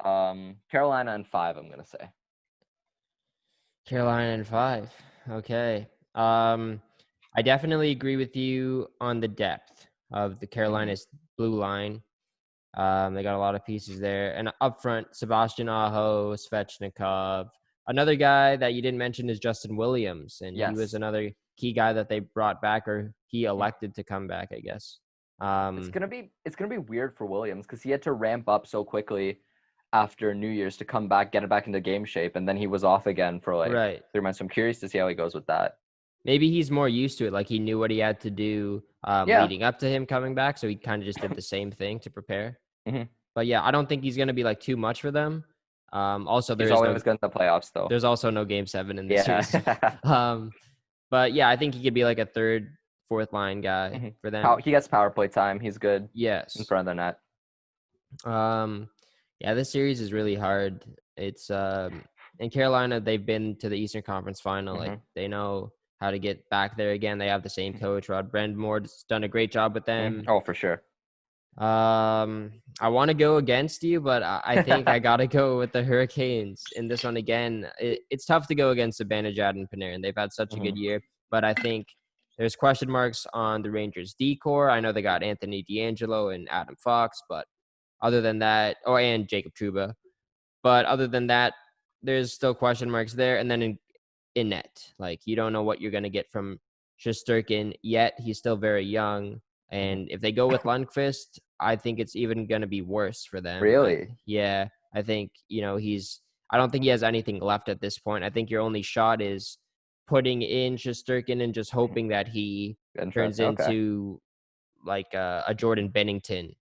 Oh. Carolina in 5, I'm gonna say. Carolina in 5. Okay. I definitely agree with you on the depth of the Carolina's blue line. They got a lot of pieces there. And up front, Sebastian Aho, Svechnikov. Another guy that you didn't mention is Justin Williams. And he was another key guy that they brought back, or he elected to come back, I guess. It's gonna be weird for Williams because he had to ramp up so quickly after New Year's to come back, get it back into game shape, and then he was off again for like 3 months. So I'm curious to see how he goes with that. Maybe he's more used to it. Like he knew what he had to do leading up to him coming back, so he kind of just did the same thing to prepare. Mm-hmm. But yeah, I don't think he's gonna be like too much for them. Also, he's always good in the playoffs, though. There's also no Game 7 in this series. But yeah, I think he could be like a third, fourth line guy for them. He gets power play time. He's good. Yes, in front of the net. Yeah, this series is really hard. It's in Carolina, they've been to the Eastern Conference Final. Like they know how to get back there again. They have the same coach, Rod Brind'Amour's done a great job with them. Oh, for sure. I want to go against you, but I think I gotta go with the Hurricanes in this one again. It's tough to go against Zibanejad and Panarin. They've had such a good year, but I think there's question marks on the Rangers' D-core. I know they got Anthony DeAngelo and Adam Fox, but other than that, and Jacob Trouba. But other than that, there's still question marks there. And then in net, like you don't know what you're going to get from Shesterkin yet. He's still very young. And if they go with Lundqvist, I think it's even going to be worse for them. Really? Yeah. I think, I don't think he has anything left at this point. I think your only shot is putting in Shesterkin and just hoping that he turns into like a Jordan Bennington.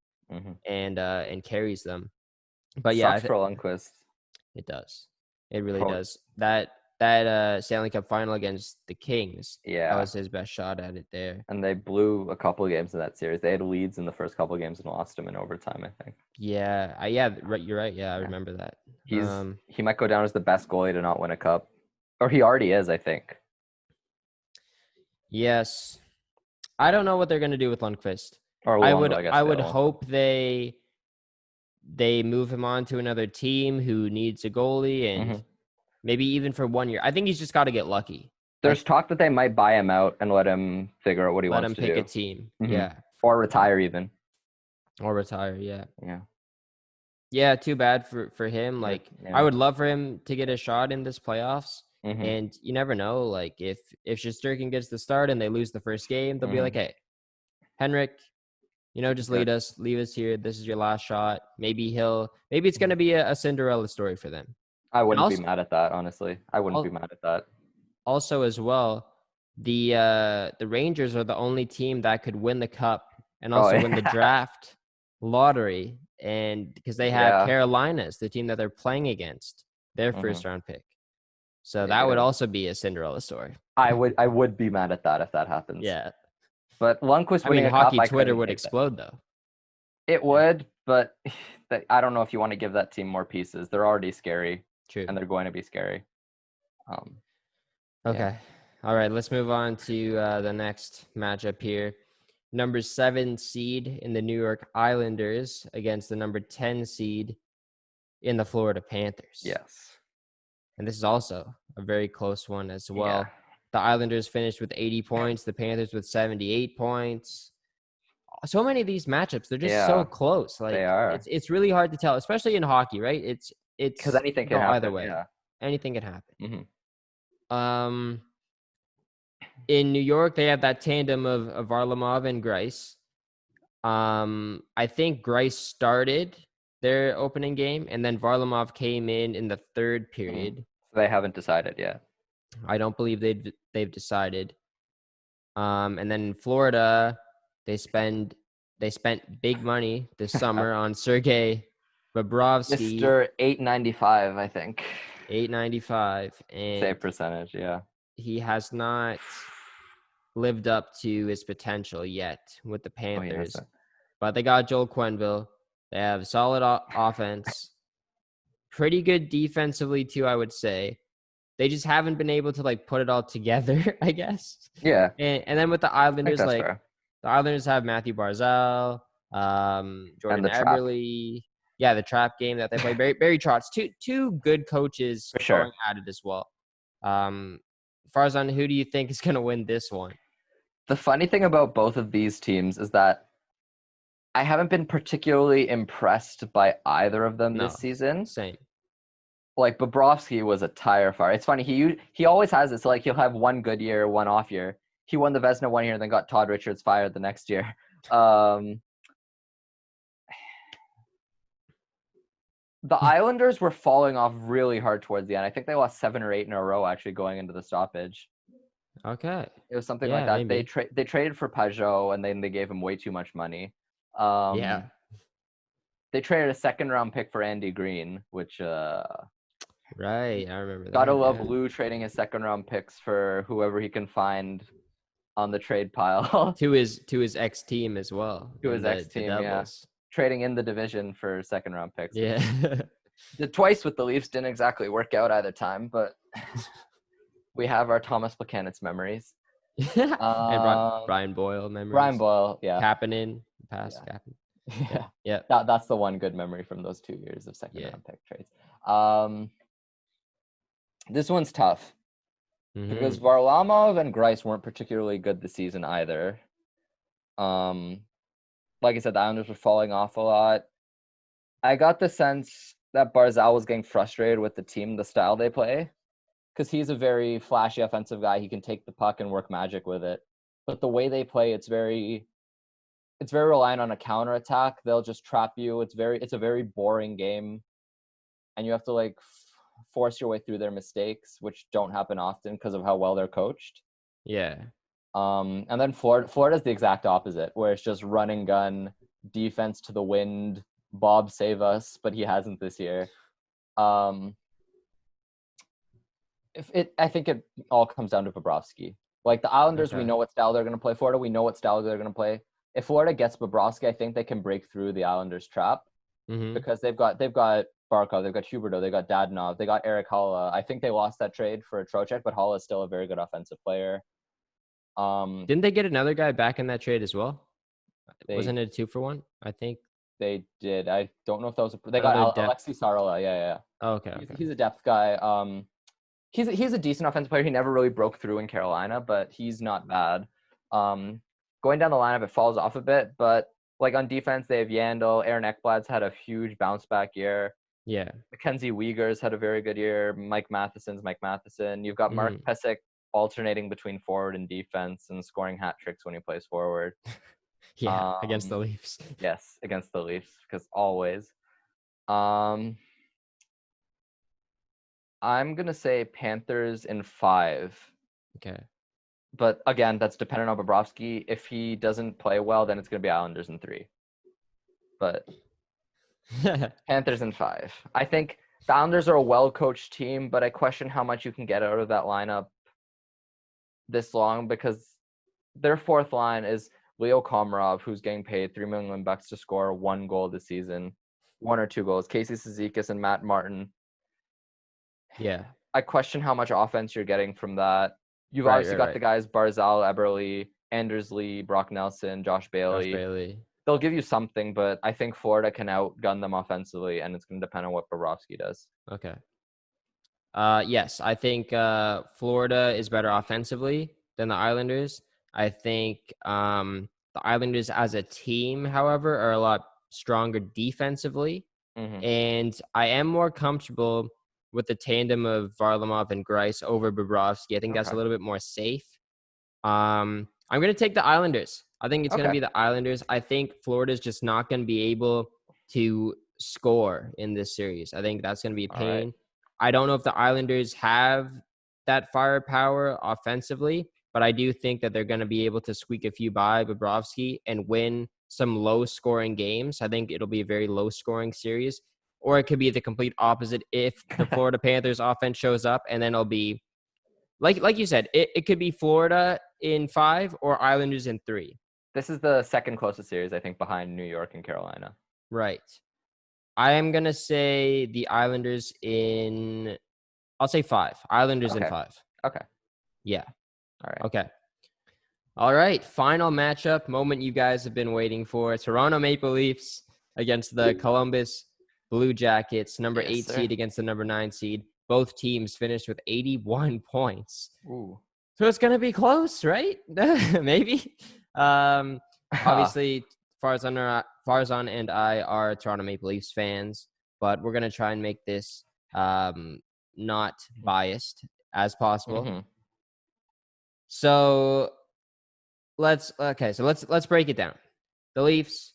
And carries them. But yeah, sucks for Lundqvist. It does. It really does. That Stanley Cup final against the Kings, that was his best shot at it there. And they blew a couple of games in that series. They had leads in the first couple of games and lost them in overtime, I think. Yeah, you're right. Yeah, I remember that. He might go down as the best goalie to not win a cup, or he already is, I think. Yes, I don't know what they're gonna do with Lundqvist. I would hope they move him on to another team who needs a goalie and maybe even for 1 year. I think he's just got to get lucky. There's talk that they might buy him out and let him figure out what he wants to do. Let him pick a team. Yeah. Or retire even. Or retire, yeah. Yeah. Yeah, too bad for him. Like I would love for him to get a shot in this playoffs. And you never know, like if Shesterkin gets the start and they lose the first game, they'll be like, "Hey, Henrik, just leave us here. This is your last shot." Maybe it's going to be a Cinderella story for them. I wouldn't be mad at that, honestly. I wouldn't be mad at that. Also, as well, the Rangers are the only team that could win the cup and also win the draft lottery, and because they have Carolina's, the team that they're playing against, their first round pick. So that would also be a Cinderella story. I would be mad at that if that happens. Yeah. But Lundqvist winning a hockey cup, Twitter would explode, though. It would, but I don't know if you want to give that team more pieces. They're already scary. True. And they're going to be scary. Okay. All right, let's move on to the next matchup here. Number 7 seed in the New York Islanders against the number 10 seed in the Florida Panthers. Yes. And this is also a very close one as well. Yeah. The Islanders finished with 80 points, the Panthers with 78 points. So many of these matchups, they're just so close. Like they are. It's really hard to tell, especially in hockey, right? It's because anything can happen either way. Yeah. Anything can happen. In New York, they have that tandem of Arlimov and Grice. I think Grice started their opening game, and then Varlamov came in the third period. So they haven't decided yet. I don't believe they've decided. And then in Florida, they spent big money this summer on Sergei Bobrovsky. Mr. 895, I think. 895, and save percentage, yeah. He has not lived up to his potential yet with the Panthers. But they got Joel Quenneville. They have solid offense. Pretty good defensively too, I would say. They just haven't been able to like put it all together, I guess. Yeah. And then with the Islanders, like fair. The Islanders have Matthew Barzal, Jordan Eberle. Yeah, the trap game that they play. Barry Trotz. Two good coaches For sure. going at it as well. Farzan, who do you think is going to win this one? The funny thing about both of these teams is that I haven't been particularly impressed by either of them this season. Same. Like Bobrovsky was a tire fire. It's funny. He always has this. So like he'll have one good year, one off year. He won the Vezina one year and then got Todd Richards fired the next year. The Islanders were falling off really hard towards the end. I think they lost 7 or 8 in a row actually going into the stoppage. Okay. It was something like that. Maybe. They traded for Pajot and then they gave him way too much money. Yeah. They traded a second-round pick for Andy Green, which right, I remember that. Gotta love Lou trading his second-round picks for whoever he can find on the trade pile. to his ex-team as well. To his ex-team, yeah. Trading in the division for second-round picks. Yeah. The twice with the Leafs didn't exactly work out either time, but we have our Thomas Plekanec memories. And Brian Boyle memories. Brian Boyle, yeah. Kapanen, past Kapanen. Yeah. That's the one good memory from those 2 years of second-round pick trades. This one's tough. Because Varlamov and Grice weren't particularly good this season either. Like I said, the Islanders were falling off a lot. I got the sense that Barzal was getting frustrated with the team, the style they play. Because he's a very flashy offensive guy. He can take the puck and work magic with it. But the way they play, it's very reliant on a counterattack. They'll just trap you. It's a very boring game. And you have to like force your way through their mistakes, which don't happen often because of how well they're coached. Yeah. And then Florida's the exact opposite, where it's just run and gun, defense to the wind, Bob save us, but he hasn't this year. I think it all comes down to Bobrovsky. Like the Islanders, we know what style they're going to play. Florida, we know what style they're going to play. If Florida gets Bobrovsky, I think they can break through the Islanders' trap because they've got Barkov, they've got Huberdeau, they got Dadonov, they got Eric Haula. I think they lost that trade for Trocheck, but Haula is still a very good offensive player. Didn't they get another guy back in that trade as well? Wasn't it a 2-for-1? I think they did. I don't know if that was they got Alexei Sarola. Yeah. Oh, okay. He's a depth guy. He's a decent offensive player. He never really broke through in Carolina, but he's not bad. Going down the lineup, it falls off a bit, but like on defense, they have Yandel. Aaron Ekblad's had a huge bounce back year. Yeah. Mackenzie Weegar's had a very good year. Mike Matheson. You've got Mark Pysyk alternating between forward and defense and scoring hat tricks when he plays forward. Against the Leafs. Yes, against the Leafs, because always. I'm going to say Panthers in 5. Okay. But again, that's dependent on Bobrovsky. If he doesn't play well, then it's going to be Islanders in 3. But Panthers in 5. I think the Islanders are a well-coached team, but I question how much you can get out of that lineup this long because their fourth line is Leo Komarov, who's getting paid $3 million to score 1 goal this season, 1 or 2 goals. Casey Cizikas and Matt Martin. Yeah. I question how much offense you're getting from that. You've obviously got the guys Barzal, Eberle, Anders Lee, Brock Nelson, Josh Bailey. They'll give you something, but I think Florida can outgun them offensively, and it's going to depend on what Bobrovsky does. Okay. Yes, I think Florida is better offensively than the Islanders. I think the Islanders as a team, however, are a lot stronger defensively. And I am more comfortable with the tandem of Varlamov and Grice over Bobrovsky. I think that's a little bit more safe. I'm going to take the Islanders. I think it's going to be the Islanders. I think Florida's just not going to be able to score in this series. I think that's going to be a pain. Right. I don't know if the Islanders have that firepower offensively, but I do think that they're going to be able to squeak a few by Bobrovsky and win some low-scoring games. I think it'll be a very low-scoring series. Or it could be the complete opposite if the Florida Panthers offense shows up, and then it'll be, like you said, it could be Florida in 5 or Islanders in 3. This is the second closest series, I think, behind New York and Carolina. Right. I am going to say the Islanders in, I'll say 5. Islanders in 5. Okay. Yeah. All right. Okay. All right. Final matchup, moment you guys have been waiting for. Toronto Maple Leafs against the Columbus Blue Jackets, number 8 seed against the number 9 seed. Both teams finished with 81 points. Ooh. So it's going to be close, right? Maybe. Obviously, Farzan and I are Toronto Maple Leafs fans, but we're going to try and make this not biased as possible. Mm-hmm. So let's break it down. The Leafs,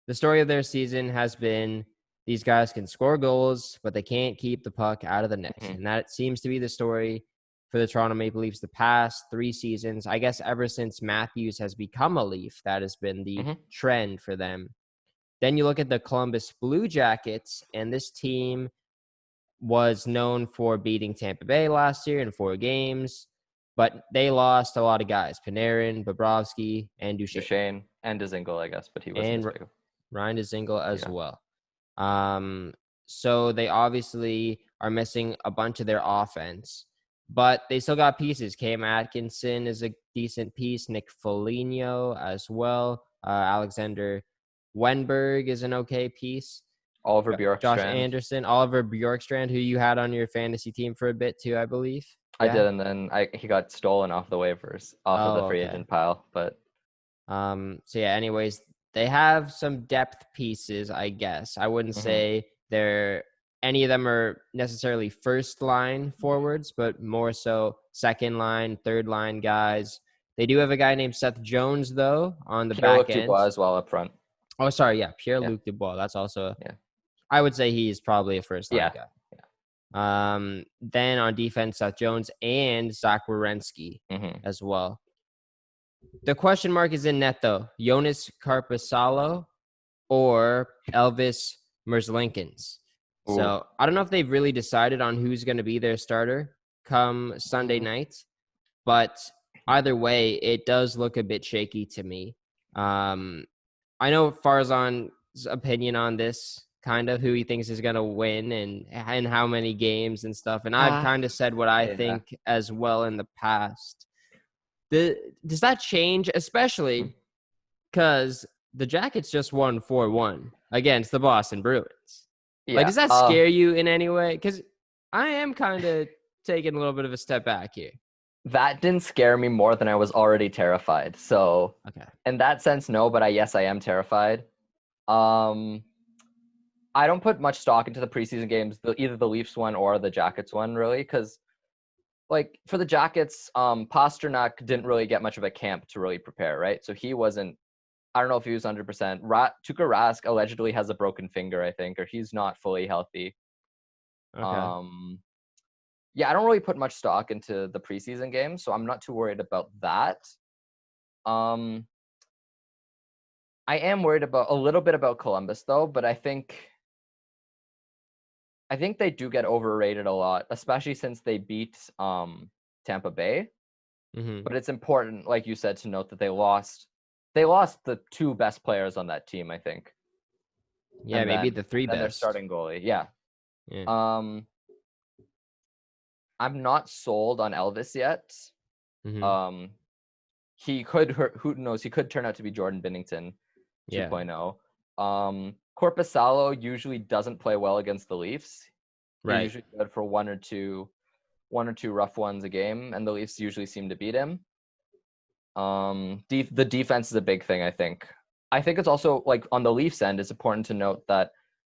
the story of their season has been these guys can score goals, but they can't keep the puck out of the net. Mm-hmm. And that seems to be the story for the Toronto Maple Leafs the past 3 seasons. I guess ever since Matthews has become a Leaf, that has been the trend for them. Then you look at the Columbus Blue Jackets, and this team was known for beating Tampa Bay last year in 4 games, but they lost a lot of guys. Panarin, Bobrovsky, and Duchesne. And Dzingel, I guess, but he wasn't. And Ryan Dzingel as well. So they obviously are missing a bunch of their offense, but they still got pieces. Cam Atkinson is a decent piece. Nick Foligno as well. Alexander Wenberg is an okay piece. Oliver Bjorkstrand. Josh Anderson. Oliver Bjorkstrand, who you had on your fantasy team for a bit too, I believe. I did, and then he got stolen off the waivers, of the free agent pile. But so yeah, anyways, they have some depth pieces, I guess. I wouldn't say any of them are necessarily first line forwards, but more so second line, third line guys. They do have a guy named Seth Jones, though, on the back end. Dubois as well up front. Oh, sorry, yeah, Pierre-Luc Dubois. That's also, I would say he's probably a first line guy. Yeah. Then on defense, Seth Jones and Zach Werenski as well. The question mark is in net, though. Jonas Carpasalo or Elvis Merzlikins. So I don't know if they've really decided on who's going to be their starter come Sunday night, but either way, it does look a bit shaky to me. I know Farzan's opinion on this, kind of who he thinks is going to win and how many games and stuff, and I've kind of said what I think as well in the past. Does that change, especially because the Jackets just won 4-1 against the Boston Bruins? Yeah. Like, does that scare you in any way? Because I am kind of taking a little bit of a step back here. That didn't scare me more than I was already terrified. So, in that sense, no, but I am terrified. I don't put much stock into the preseason games, either the Leafs one or the Jackets one, really, because like for the Jackets, Pasternak didn't really get much of a camp to really prepare, right? So he wasn't, I don't know if he was 100%. Tuukka Rask allegedly has a broken finger, I think, or he's not fully healthy. I don't really put much stock into the preseason games, so I'm not too worried about that. I am worried about a little bit about Columbus, though, but I think they do get overrated a lot, especially since they beat Tampa Bay. But it's important, like you said, to note that they lost the 2 best players on that team, I think. Yeah, and maybe the 3 best. Their starting goalie, yeah. I'm not sold on Elvis yet. He could, who knows, he could turn out to be Jordan Binnington 2.0. Korpisalo usually doesn't play well against the Leafs. He's usually good for one or two rough ones a game, and the Leafs usually seem to beat him. The defense is a big thing, I think. I think it's also, like, on the Leafs end, it's important to note that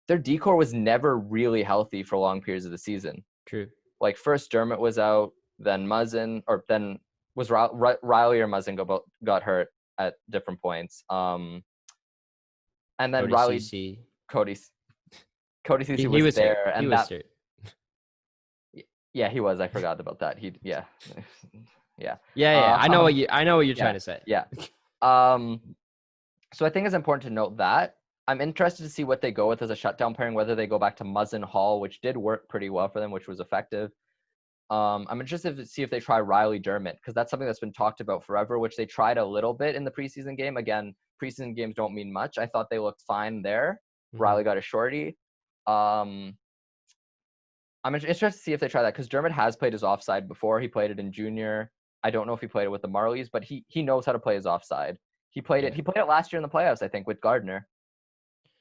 their D-core was never really healthy for long periods of the season. True. Like, first Dermott was out, then Muzzin, or then was Riley or Muzzin got hurt. at different points. And then Cody Riley CC. Cody CC He was was there, hurt. and He was that hurt. yeah, he was. I forgot about that. Yeah. Yeah. I know what you're yeah, trying to say. Yeah. So I think it's important to note that. I'm interested to see what they go with as a shutdown pairing, whether they go back to Muzzin Hall, which did work pretty well for them, which was effective. I'm interested to see if they try Riley Dermott, because that's something that's been talked about forever, which they tried a little bit in the preseason game. Again, preseason games don't mean much. I thought they looked fine there. Mm-hmm. Riley got a shorty. I'm interested to see if they try that, because Dermott has played his offside before. He played it in junior. I don't know if he played it with the Marlies, but he knows how to play his offside. He played it last year in the playoffs, I think, with Gardner.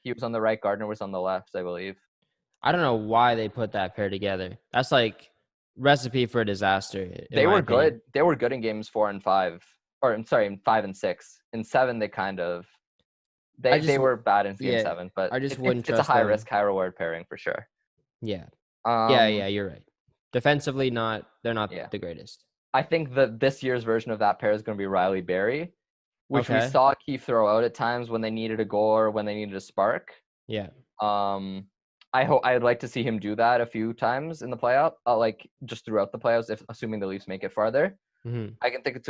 He was on the right, Gardner was on the left, I believe. I don't know why they put that pair together. That's like recipe for disaster. They were good. They were good in games 4 and 5. Or I'm sorry, in 5 and 6. In 7, they kind of they were bad in game 7, but I just wouldn't trust it's a high them. risk, high reward pairing for sure. Yeah. Yeah, you're right. Defensively, they're not the greatest. I think that this year's version of that pair is going to be Riley Berry, which we saw Keith throw out at times when they needed a goal or when they needed a spark. Yeah. I'd like to see him do that a few times in the playoff, like just throughout the playoffs, assuming the Leafs make it farther. Mm-hmm. I think it's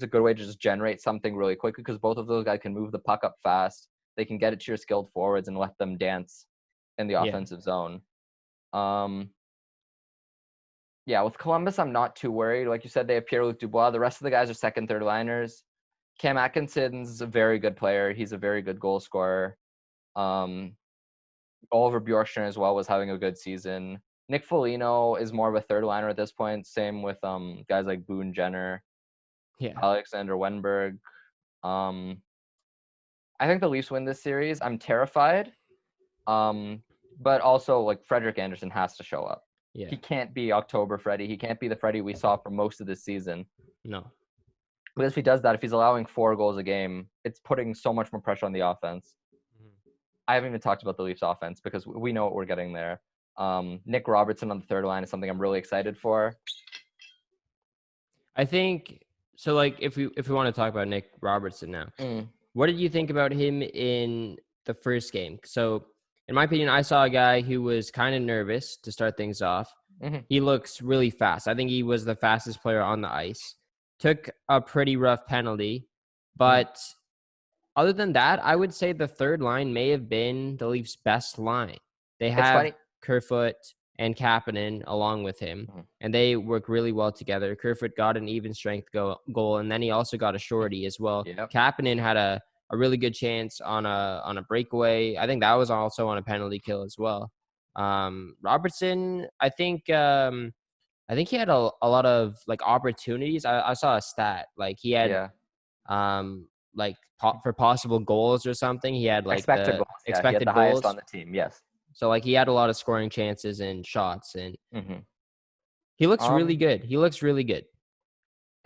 a good way to just generate something really quickly, because both of those guys can move the puck up fast. They can get it to your skilled forwards and let them dance in the offensive zone. With Columbus, I'm not too worried. Like you said, they have Pierre-Luc Dubois. The rest of the guys are second, third liners. Cam Atkinson's a very good player. He's a very good goal scorer. Oliver Bjorkstrand as well was having a good season. Nick Foligno is more of a third liner at this point. Same with guys like Boone Jenner, Alexander Wenberg. I think the Leafs win this series. I'm terrified. But also, like, Frederik Andersen has to show up. Yeah. He can't be October Freddie. He can't be the Freddie we saw for most of this season. No. But if he does that, if he's allowing 4 goals a game, it's putting so much more pressure on the offense. Mm-hmm. I haven't even talked about the Leafs offense, because we know what we're getting there. Nick Robertson on the third line is something I'm really excited for. I think so. Like, if we want to talk about Nick Robertson now, what did you think about him in the first game? So, in my opinion, I saw a guy who was kind of nervous to start things off. Mm-hmm. He looks really fast. I think he was the fastest player on the ice. Took a pretty rough penalty, but other than that, I would say the third line may have been the Leafs' best line. They have Kerfoot and Kapanen along with him, and they work really well together. Kerfoot got an even strength goal, and then he also got a shorty as well. Yep. Kapanen had a really good chance on a breakaway. I think that was also on a penalty kill as well. Robertson, I think he had a lot of like opportunities. I saw a stat, like he had for possible goals or something. He had like expected goals. Expected he had the goals highest on the team. Yes. So like he had a lot of scoring chances and shots, and he looks really good. He looks really good.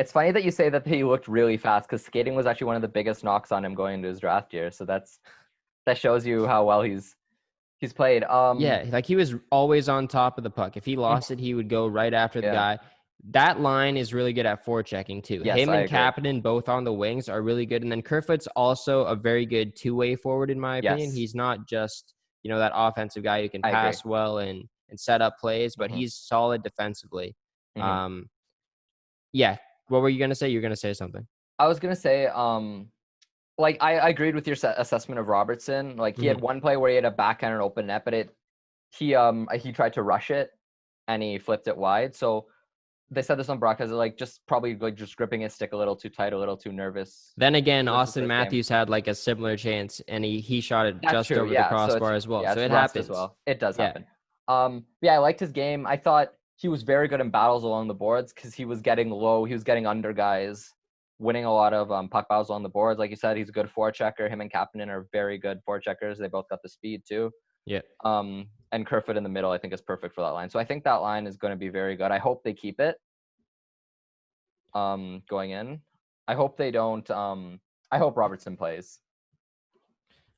It's funny that you say that he looked really fast, because skating was actually one of the biggest knocks on him going into his draft year. So that shows you how well he's played. Like he was always on top of the puck. If he lost it, he would go right after the guy. That line is really good at forechecking too. Yes, him and Kapanen both on the wings are really good. And then Kerfoot's also a very good two-way forward, in my opinion. He's not just, that offensive guy who can pass well and set up plays, but he's solid defensively. What were you going to say? You're going to say something. I was going to say, I agreed with your assessment of Robertson. Like, he had one play where he had a backhand and open net, but he tried to rush it and he flipped it wide. So they said this on broadcast, just gripping his stick a little too tight, a little too nervous. Then again, Austin Matthews had like a similar chance, and he shot it just over the crossbar as well. So it happens. As well. It does happen. I liked his game. I thought he was very good in battles along the boards, because he was getting low. He was getting under guys, winning a lot of puck battles along the boards. Like you said, he's a good forechecker. Him and Kapanen are very good forecheckers. They both got the speed too. Yeah. And Kerfoot in the middle, I think, is perfect for that line. So I think that line is going to be very good. I hope they keep it going in. I hope they don't. I hope Robertson plays.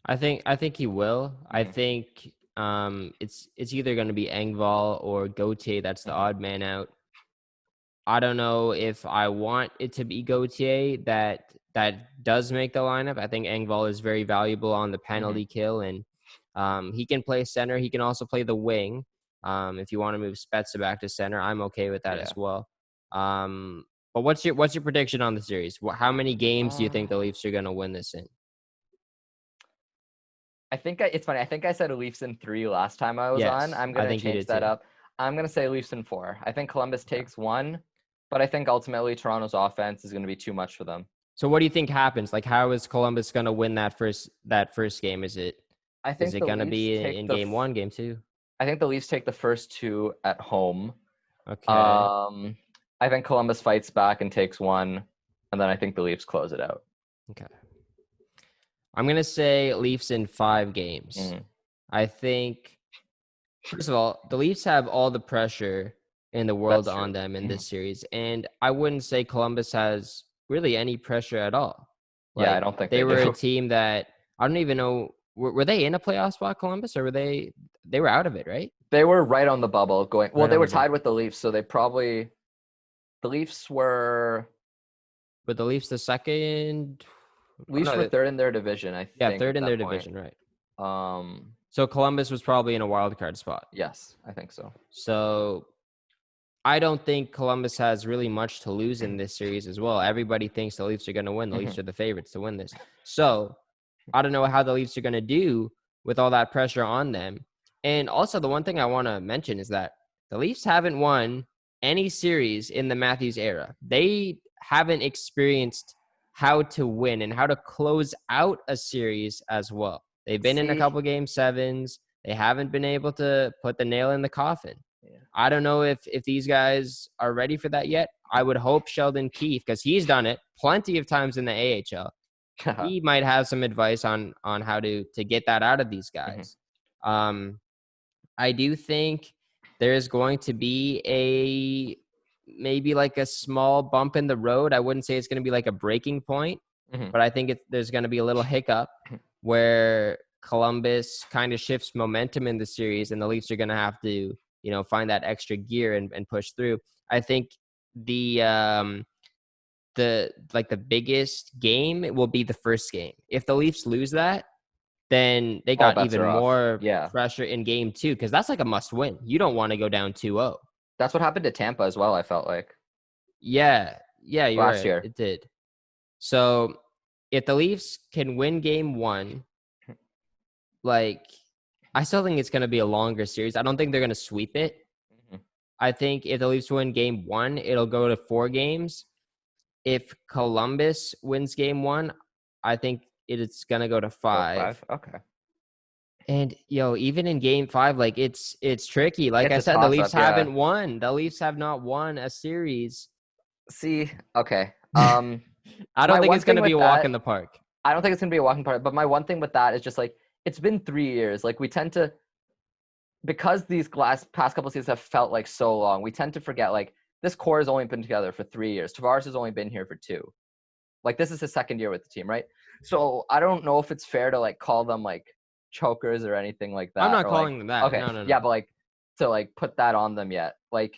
I think he will. I think it's either going to be Engvall or Gauthier that's the odd man out. I don't know if I want it to be Gauthier that that does make the lineup. I think Engvall is very valuable on the penalty kill, and he can play center. He can also play the wing. If you want to move Spezza back to center, I'm okay with that as well. But what's your prediction on the series? How many games do you think the Leafs are going to win this in? I think it's funny. I think I said Leafs in 3 last time I was on. I'm going to change that up. I'm going to say Leafs in 4. I think Columbus takes 1, but I think ultimately Toronto's offense is going to be too much for them. So what do you think happens? Like, how is Columbus going to win that first game? Is it going to be in game 1, game 2? I think the Leafs take the first 2 at home. Okay. I think Columbus fights back and takes 1, and then I think the Leafs close it out. Okay. I'm going to say Leafs in 5 games. I think, first of all, the Leafs have all the pressure in the world on them in this series, and I wouldn't say Columbus has really any pressure at all. Like, I don't think they were a team that, I don't even know, were they in a playoff spot, Columbus, or were they were out of it, right? They were right on the bubble going. Well, they were tied with the Leafs, so the Leafs were. But the Leafs the second. Leafs were third in their division, I think. Yeah, third in their division, right? So Columbus was probably in a wild card spot. Yes, I think so. So I don't think Columbus has really much to lose in this series as well. Everybody thinks the Leafs are going to win. The Leafs are the favorites to win this. So I don't know how the Leafs are going to do with all that pressure on them. And also the one thing I want to mention is that the Leafs haven't won any series in the Matthews era. They haven't experienced how to win and how to close out a series as well. They've been in a couple game 7s. They haven't been able to put the nail in the coffin. Yeah. I don't know if these guys are ready for that yet. I would hope Sheldon Keefe, because he's done it plenty of times in the AHL. He might have some advice on how to get that out of these guys. I do think there's going to be maybe like a small bump in the road. I wouldn't say it's going to be like a breaking point, but I think there's going to be a little hiccup where Columbus kind of shifts momentum in the series, and the Leafs are going to have to, find that extra gear and push through. I think the biggest game will be the first game. If the Leafs lose that, then they got even more pressure in game 2, because that's like a must win. You don't want to go down 2-0. That's what happened to Tampa as well, I felt like. Yeah, you're last right. year. It did. So if the Leafs can win game 1, I still think it's going to be a longer series. I don't think they're going to sweep it. I think if the Leafs win game 1, it'll go to 4 games. If Columbus wins game 1, I think it's going to go to 5. Okay. And even in game 5, it's tricky. Like I said, the Leafs haven't won. The Leafs have not won a series. See, okay. I don't think it's going to be a walk in the park. I don't think it's going to be a walk in the park. But my one thing with that is just it's been 3 years. We tend to, because these past couple of seasons have felt like so long, we tend to forget this core has only been together for 3 years. Tavares has only been here for 2. This is his second year with the team, right? So I don't know if it's fair to call them chokers or anything like that. I'm not calling them that. Okay. No. Yeah, but to put that on them yet. I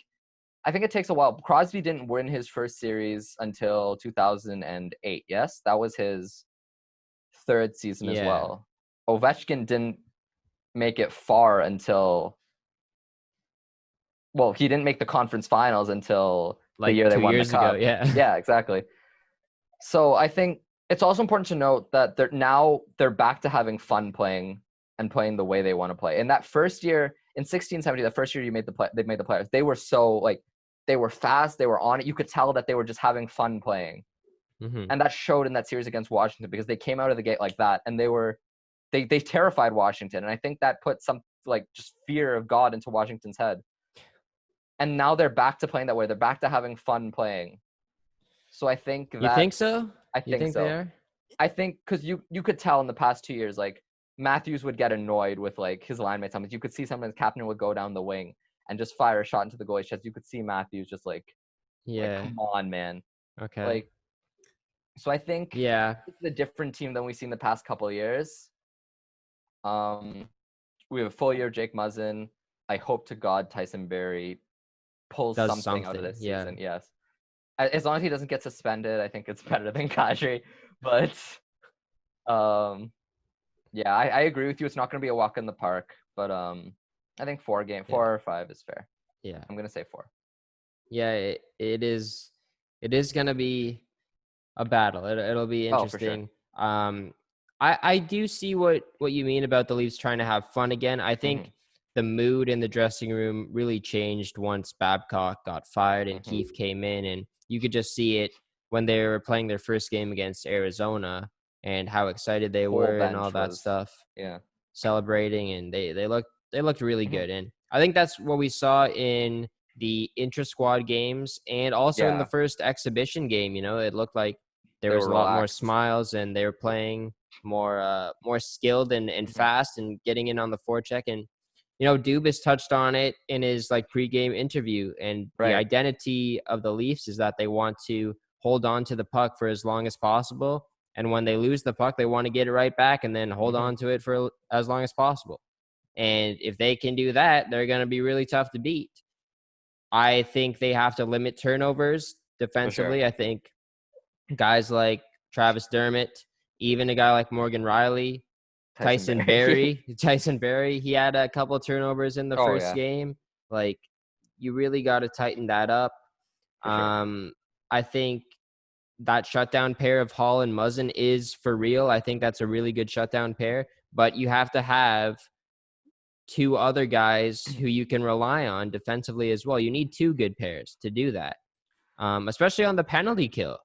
think it takes a while. Crosby didn't win his first series until 2008. Yes, that was his 3rd season as well. Ovechkin didn't make it far until. Well, he didn't make the conference finals until the year they won the cup. Ago, yeah. Yeah, exactly. So I think it's also important to note that they're back to having fun playing and playing the way they want to play. In that first year, in 16-17, the first year they made the playoffs, they were so they were fast, they were on it. You could tell that they were just having fun playing. And that showed in that series against Washington, because they came out of the gate like that, and they terrified Washington. And I think that put some just fear of God into Washington's head. And now they're back to playing that way. They're back to having fun playing. So I think that. You think so? I think so. They are? I think because you could tell in the past 2 years, Matthews would get annoyed with his line mates. Sometimes you could see sometimes Captain would go down the wing and just fire a shot into the goalie's chest. You could see Matthews just come on, man. Okay. So I think it's a different team than we've seen the past couple of years. We have a full year of Jake Muzzin. I hope to God Tyson Barrie pulls something out of this season. Yes. as long as he doesn't get suspended, I think it's better than Kadri. But yeah, I agree with you. It's not going to be a walk in the park, but I think 4 or 5 is fair. Yeah. I'm going to say 4. Yeah, it is going to be a battle. It'll be interesting. Oh, for sure. I do see what you mean about the Leafs trying to have fun again. I think the mood in the dressing room really changed once Babcock got fired and Keefe came in, and you could just see it when they were playing their first game against Arizona and how excited they were and all that stuff. Yeah. Celebrating, and they looked really good. And I think that's what we saw in the intra-squad games and also in the first exhibition game. It looked like there was a lot more smiles, and they were playing more skilled and fast and getting in on the forecheck. And Dubas touched on it in his pregame interview, and the identity of the Leafs is that they want to hold on to the puck for as long as possible, and when they lose the puck, they want to get it right back and then hold on to it for as long as possible. And if they can do that, they're going to be really tough to beat. I think they have to limit turnovers defensively. Sure. I think guys like Travis Dermott, even a guy like Morgan Riley, Tyson Barrie, he had a couple of turnovers in the first game. You really got to tighten that up. Sure. I think that shutdown pair of Hall and Muzzin is for real. I think that's a really good shutdown pair, but you have to have 2 other guys who you can rely on defensively as well. You need 2 good pairs to do that, especially on the penalty kill.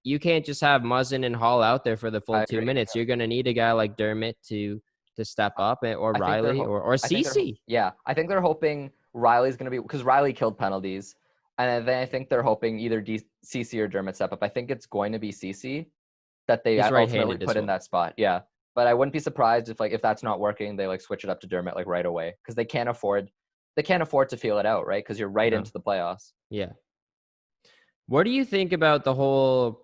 You can't just have Muzzin and Hall out there for the full 2 minutes. You're going to need a guy like Dermott to step up, or Riley or Cece. Yeah, I think they're hoping Riley's going to be, because Riley killed penalties. And then I think they're hoping either Cece or Dermott step up. I think it's going to be Cece that they ultimately put in that spot. Yeah. But I wouldn't be surprised if that's not working, they switch it up to Dermott right away, because they can't afford to feel it out, right? Because you're into the playoffs. Yeah. What do you think about the whole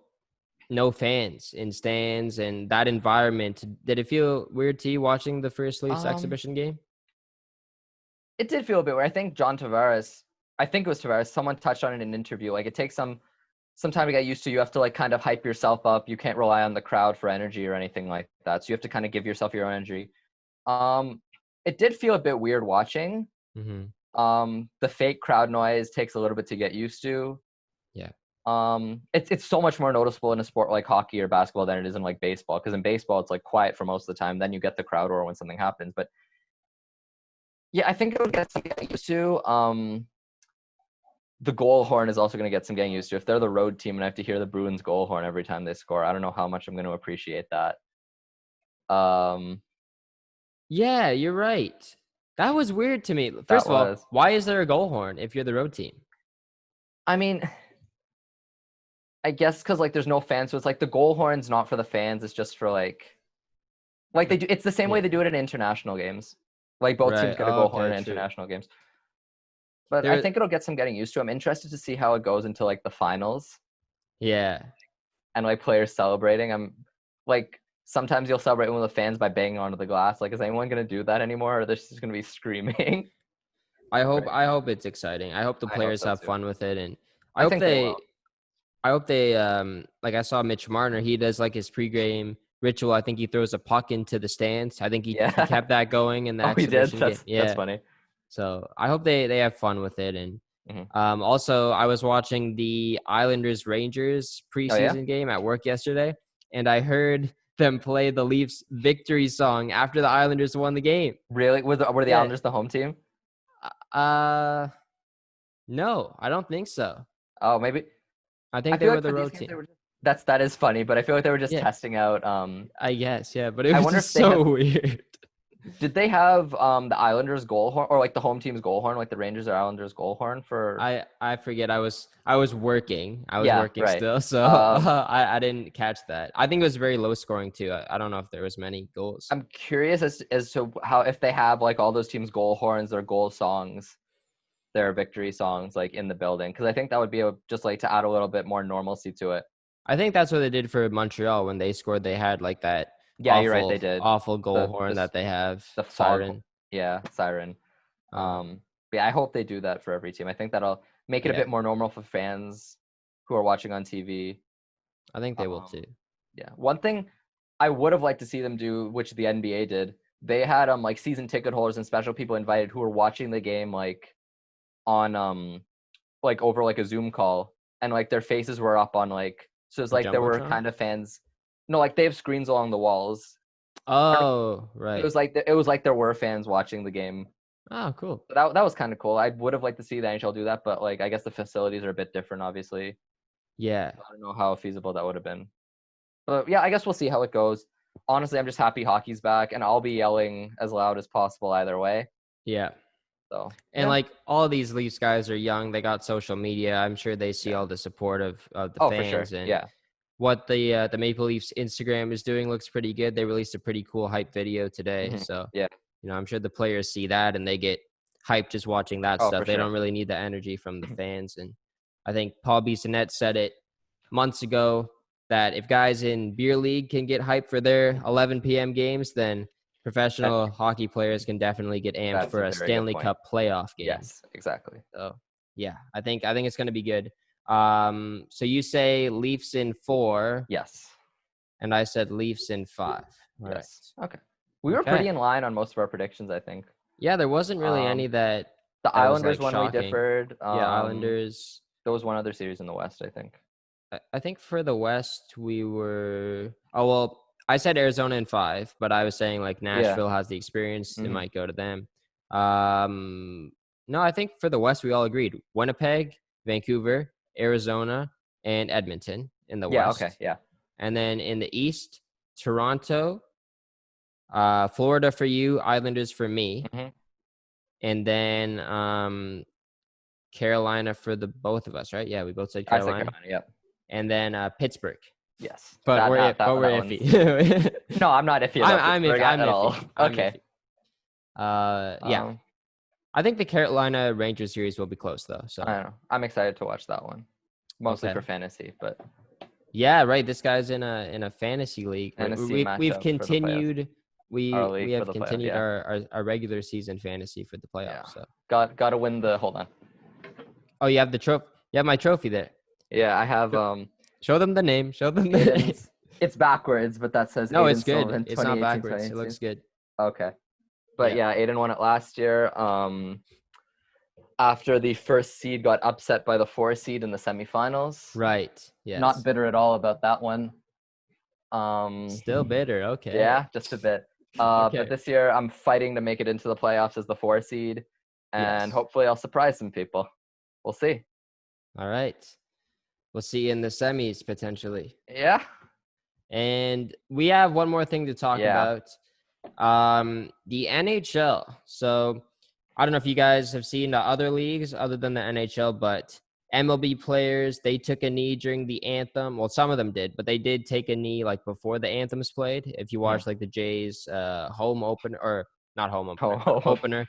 no fans in stands and that environment? Did it feel weird to you watching the first Leafs exhibition game? It did feel a bit weird. I think Tavares, someone touched on it in an interview. It takes some time to get used to. You have to kind of hype yourself up. You can't rely on the crowd for energy or anything like that. So you have to kind of give yourself your own energy. It did feel a bit weird watching. The fake crowd noise takes a little bit to get used to. Yeah. It's so much more noticeable in a sport like hockey or basketball than it is in baseball. Because in baseball, it's quiet for most of the time. Then you get the crowd roar when something happens. But yeah, I think it would get some getting used to. The goal horn is also going to get some getting used to. If they're the road team and I have to hear the Bruins goal horn every time they score, I don't know how much I'm going to appreciate that. Yeah, you're right. That was weird to me. First of all, why is there a goal horn if you're the road team? I mean, I guess because there's no fans, so it's the goal horn's not for the fans. It's just for they do. It's the same way they do it in international games. Both teams get a goal horn in international games. But I think it'll get some getting used to. I'm interested to see how it goes into the finals. Yeah. And players celebrating. I'm sometimes you'll celebrate one of the fans by banging onto the glass. Is anyone going to do that anymore, or they're just going to be screaming? I hope it's exciting. I hope the players have fun with it, and I hope they I saw Mitch Marner. He does his pregame ritual. I think he throws a puck into the stands. I think he kept that going in the exhibition game. That's funny. So I hope they have fun with it. And also, I was watching the Islanders-Rangers preseason game at work yesterday, and I heard them play the Leafs victory song after the Islanders won the game. Really? Were the Islanders the home team? No, I don't think so. Oh, maybe. I think they were the road team. That is funny, but I feel like they were just testing out. I guess, yeah, but it was just so weird. Did they have the Islanders goal horn, or the home team's goal horn, the Rangers or Islanders goal horn for? I forget. I was working. I was working still, so I didn't catch that. I think it was very low scoring too. I don't know if there was many goals. I'm curious as to how, if they have all those teams' goal horns, their goal songs, their victory songs in the building, because I think that would be just to add a little bit more normalcy to it. I think that's what they did for Montreal when they scored. They had that. Yeah, you're right. They did awful goal horn that they have. The siren. Siren. Yeah, I hope they do that for every team. I think that'll make it a bit more normal for fans who are watching on TV. I think they will too. Yeah. One thing I would have liked to see them do, which the NBA did, they had like season ticket holders and special people invited who were watching the game like on like over like a Zoom call, and like their faces were up on like, so it's like there were kind of fans. No, like they have screens along the walls. Oh, right. It was like there were fans watching the game. Oh, cool. So that was kind of cool. I would have liked to see the NHL do that, but like I guess the facilities are a bit different, obviously. Yeah. I don't know how feasible that would have been. But yeah, I guess we'll see how it goes. Honestly, I'm just happy hockey's back, and I'll be yelling as loud as possible either way. Yeah. So and like all these Leafs guys are young. They got social media. I'm sure they see all the support of the fans. For sure. And what the Maple Leafs Instagram is doing looks pretty good. They released a pretty cool hype video today. Mm-hmm. So yeah, I'm sure the players see that and they get hyped just watching that stuff. They don't really need the energy from the fans. And I think Paul Bissonnette said it months ago that if guys in beer league can get hyped for their 11 p.m. games, then professional hockey players can definitely get amped for a Stanley Cup playoff game. Yes, exactly. So yeah, I think it's going to be good. So you say Leafs in 4. Yes. And I said Leafs in 5. All yes. Right. Okay. We were pretty in line on most of our predictions, I think. Yeah, there wasn't really any that. The Islanders one we differed. Islanders. There was one other series in the West, I think. I think for the West we were. Oh well, I said Arizona in 5, but I was saying like Nashville has the experience. It might go to them. No, I think for the West we all agreed: Winnipeg, Vancouver, Arizona, and Edmonton in the West. Yeah. Okay. Yeah. And then in the East, Toronto, Florida for you, Islanders for me, and then Carolina for the both of us, right? Yeah, we both said Carolina. I said Carolina, yep. And then Pittsburgh. Yes. But we're iffy. No, I'm not iffy about I'm Pittsburgh iffy. at all. Okay. Yeah. I think the Carolina Rangers series will be close though. So I don't know. I'm excited to watch that one. Mostly for fantasy, but yeah, right. This guy's in a fantasy league. We've continued we have continued our regular season fantasy for the playoffs. So got to win the hold on. Oh, you have the trophy. You have my trophy there. Yeah, I have show them the name. Show them the name. It's backwards, but that says no, Aiden it's good. Silliphant, it's not backwards. It looks good. Okay. But yeah, Aiden won it last year. After the first seed got upset by the 4 seed in the semifinals. Right. Yes. Not bitter at all about that one. Still bitter. Okay. Yeah, just a bit. But this year I'm fighting to make it into the playoffs as the 4 seed, and hopefully I'll surprise some people. We'll see. All right. We'll see you in the semis potentially. Yeah. And we have one more thing to talk about. The NHL. So I don't know if you guys have seen the other leagues other than the NHL, but MLB players, they took a knee during the anthem. Well, some of them did, but they did take a knee like before the anthems played. If you watch like the Jays home opener, or not home opener, opener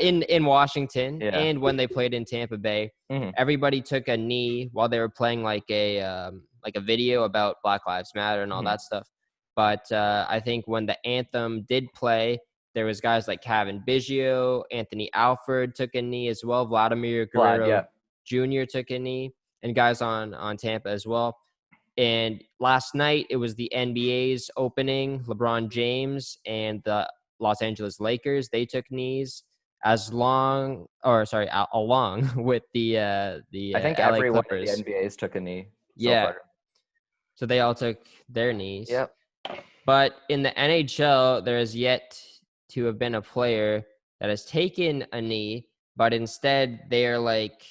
in Washington, and when they played in Tampa Bay, everybody took a knee while they were playing like a video about Black Lives Matter and all that stuff. But I think when the anthem did play, there was guys like Kevin Biggio, Anthony Alford took a knee as well, Vladimir Guerrero Jr. took a knee, and guys on Tampa as well. And last night it was the NBA's opening. LeBron James and the Los Angeles Lakers, they took knees along with the I think LA every one Clippers. of the NBA's took a knee. So they all took their knees. Yep. But in the NHL, there has yet to have been a player that has taken a knee, but instead they are like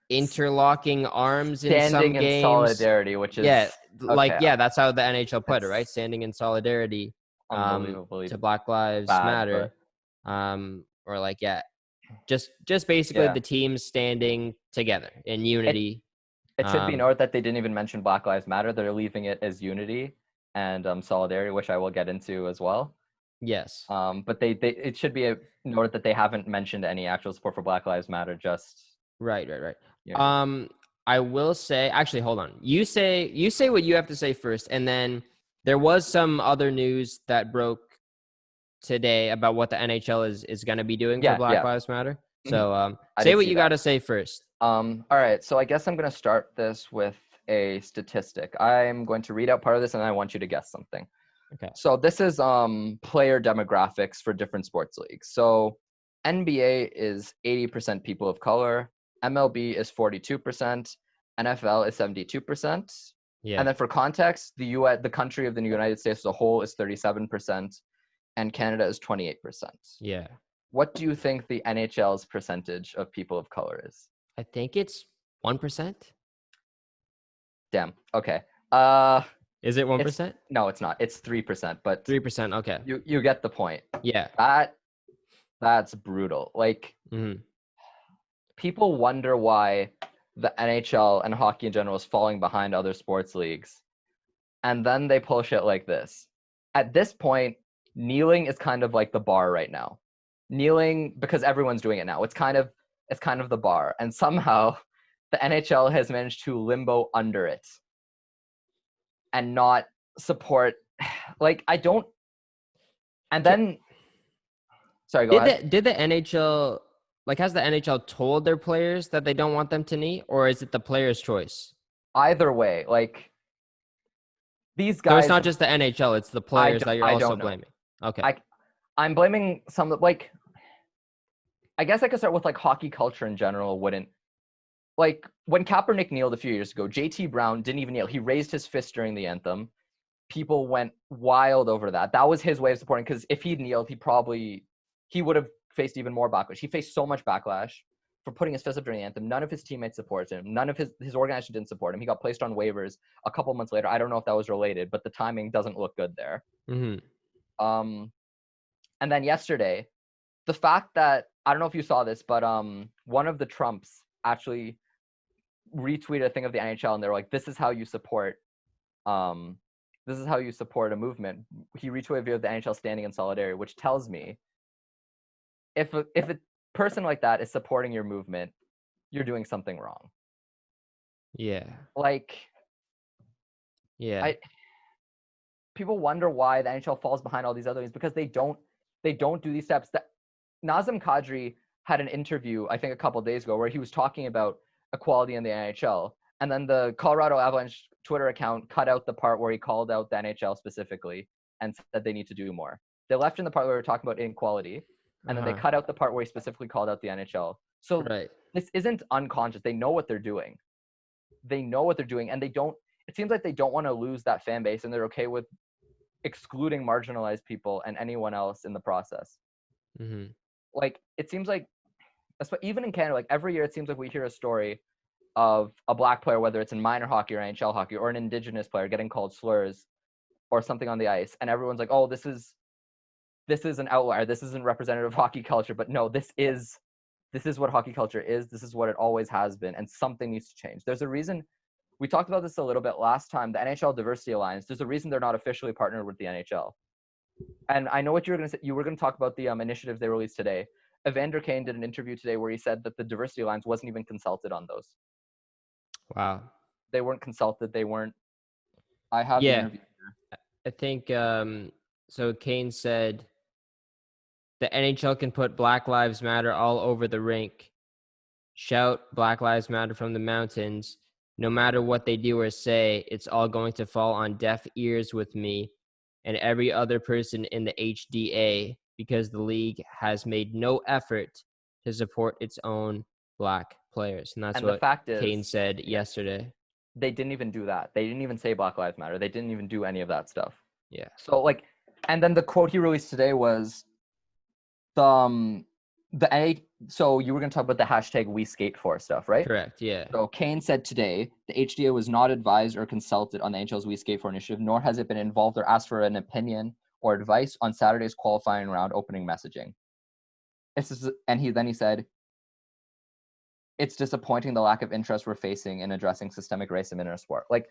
interlocking arms in some games. Standing in solidarity, which is that's how the NHL put it, right? Standing in solidarity to Black Lives Matter. Or like just basically the teams standing together in unity. It should be noted that they didn't even mention Black Lives Matter. They're leaving it as unity and solidarity, which I will get into as well. Yes. But it should be noted that they haven't mentioned any actual support for Black Lives Matter. Just right. I will say, actually, hold on. You say what you have to say first, and then there was some other news that broke today about what the NHL is going to be doing for Black Lives Matter. So say what you got to say first. All right, so I guess I'm going to start this with a statistic. I'm going to read out part of this, and I want you to guess something. Okay. So this is player demographics for different sports leagues. So NBA is 80% people of color, MLB is 42%, NFL is 72%. Yeah. And then for context, the country of the United States as a whole is 37%, and Canada is 28%. Yeah. What do you think the NHL's percentage of people of color is? I think it's 1%. Damn. Okay. Is it 1%? No, it's not. It's 3%, but 3%. Okay. you get the point. Yeah. That's brutal. Like, Mm-hmm. people wonder why the NHL and hockey in general is falling behind other sports leagues. And then they pull shit like this. At this point, kneeling is kind of like the bar right now. Kneeling, because everyone's doing it now. It's kind of the bar. And somehow the NHL has managed to limbo under it and not support. Like, I don't. And then, sorry, go ahead. Did the NHL, like, has the NHL told their players that they don't want them to knee, or is it the player's choice? Either way, like, these guys. So it's not just the NHL; it's the players that you're also blaming. Okay. I'm blaming some, like, I guess I could start with, like, hockey culture in general wouldn't. Like, when Kaepernick kneeled a few years ago, JT Brown didn't even kneel. He raised his fist during the anthem. People went wild over that. That was his way of supporting, because if he'd kneeled, he would have faced even more backlash. He faced so much backlash for putting his fist up during the anthem. None of his teammates supported him. None of his organization didn't support him. He got placed on waivers a couple months later. I don't know if that was related, but the timing doesn't look good there. Mm-hmm. And then yesterday, the fact that, I don't know if you saw this, but one of the Trumps actually retweeted a thing of the NHL, and they're like, this is how you support a movement. He retweeted a video of the NHL standing in solidarity, which tells me if a person like that is supporting your movement, you're doing something wrong. Yeah. Like, yeah. People wonder why the NHL falls behind all these other things, because they don't do these steps. That Nazem Kadri had an interview, I think a couple of days ago, where he was talking about equality in the NHL, and then the Colorado Avalanche Twitter account cut out the part where he called out the NHL specifically and said they need to do more. They left in the part where we were talking about inequality, and then they cut out the part where he specifically called out the NHL. So This isn't unconscious. They know what they're doing. And it seems like they don't want to lose that fan base, and they're okay with excluding marginalized people and anyone else in the process. Mm-hmm. Like, it seems like, even in Canada, like, every year it seems like we hear a story of a black player, whether it's in minor hockey or NHL hockey, or an indigenous player getting called slurs or something on the ice, and everyone's like, oh, this is an outlier, this isn't representative of hockey culture. But no, this is what hockey culture is. This is what it always has been, and something needs to change. There's a reason. We talked about this a little bit last time, the NHL Diversity Alliance. There's a reason they're not officially partnered with the NHL. And I know what you were going to say. You were going to talk about the initiatives they released today. Evander Kane did an interview today where he said that the Diversity Alliance wasn't even consulted on those. Wow. They weren't consulted. They weren't. I have the interview here. I think so Kane said the NHL can put Black Lives Matter all over the rink. Shout Black Lives Matter from the mountains. No matter what they do or say, it's all going to fall on deaf ears with me and every other person in the HDA, because the league has made no effort to support its own black players. And that's what Kane said yesterday. They didn't even do that. They didn't even say Black Lives Matter. They didn't even do any of that stuff. Yeah. So, like, and then the quote he released today was so you were going to talk about the hashtag We Skate For stuff, right? Correct, yeah. So Kane said today, the HDA was not advised or consulted on the NHL's We Skate For initiative, nor has it been involved or asked for an opinion or advice on Saturday's qualifying round opening messaging. And he said, it's disappointing the lack of interest we're facing in addressing systemic racism in our sport. Like,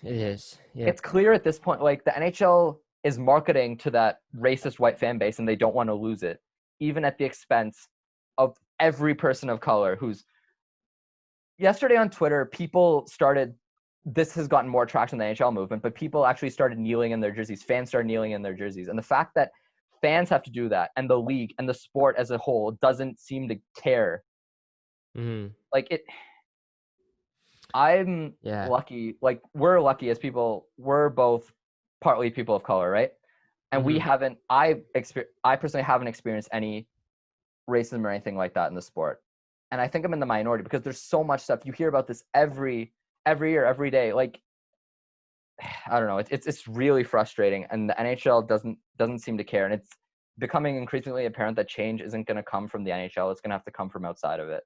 it is. Yeah. It's clear at this point, like, the NHL is marketing to that racist white fan base, and they don't want to lose it, even at the expense of every person of color who's. Yesterday on Twitter, this has gotten more traction in the NHL movement, but people actually started kneeling in their jerseys. Fans started kneeling in their jerseys. And the fact that fans have to do that, and the league and the sport as a whole doesn't seem to care. Mm-hmm. like it. I'm Yeah. lucky. Like we're lucky as people. We're both partly people of color, right? And we haven't. I personally haven't experienced any racism or anything like that in the sport. And I think I'm in the minority because there's so much stuff you hear about this every year, every day. Like I don't know, it's really frustrating, and the NHL doesn't seem to care, and it's becoming increasingly apparent that change isn't going to come from the NHL. It's going to have to come from outside of it.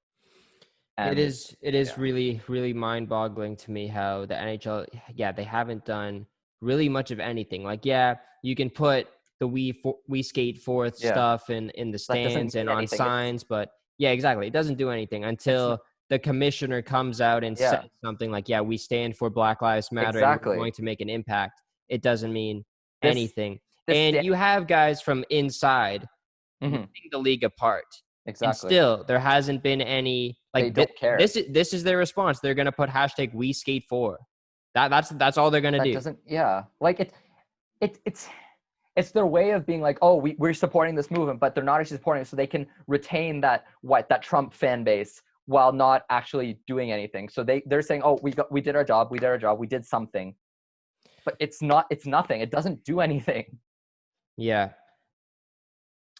And it is really, really mind-boggling to me how the NHL, they haven't done really much of anything. Like, you can put the we skate fourth stuff in the stands and on signs, but exactly, it doesn't do anything until the commissioner comes out and says something like, we stand for Black Lives Matter and we're going to make an impact. It doesn't mean anything. And you have guys from inside ripping the league apart. Exactly. And still, there hasn't been any, like, they don't care. This is their response. They're going to put hashtag we skate for. That's all they're going to do. Like it's their way of being like, oh, we're supporting this movement, but they're not actually supporting it, so they can retain that Trump fan base while not actually doing anything. So they're saying, oh, we did our job, we did something, but it's nothing. It doesn't do anything. Yeah.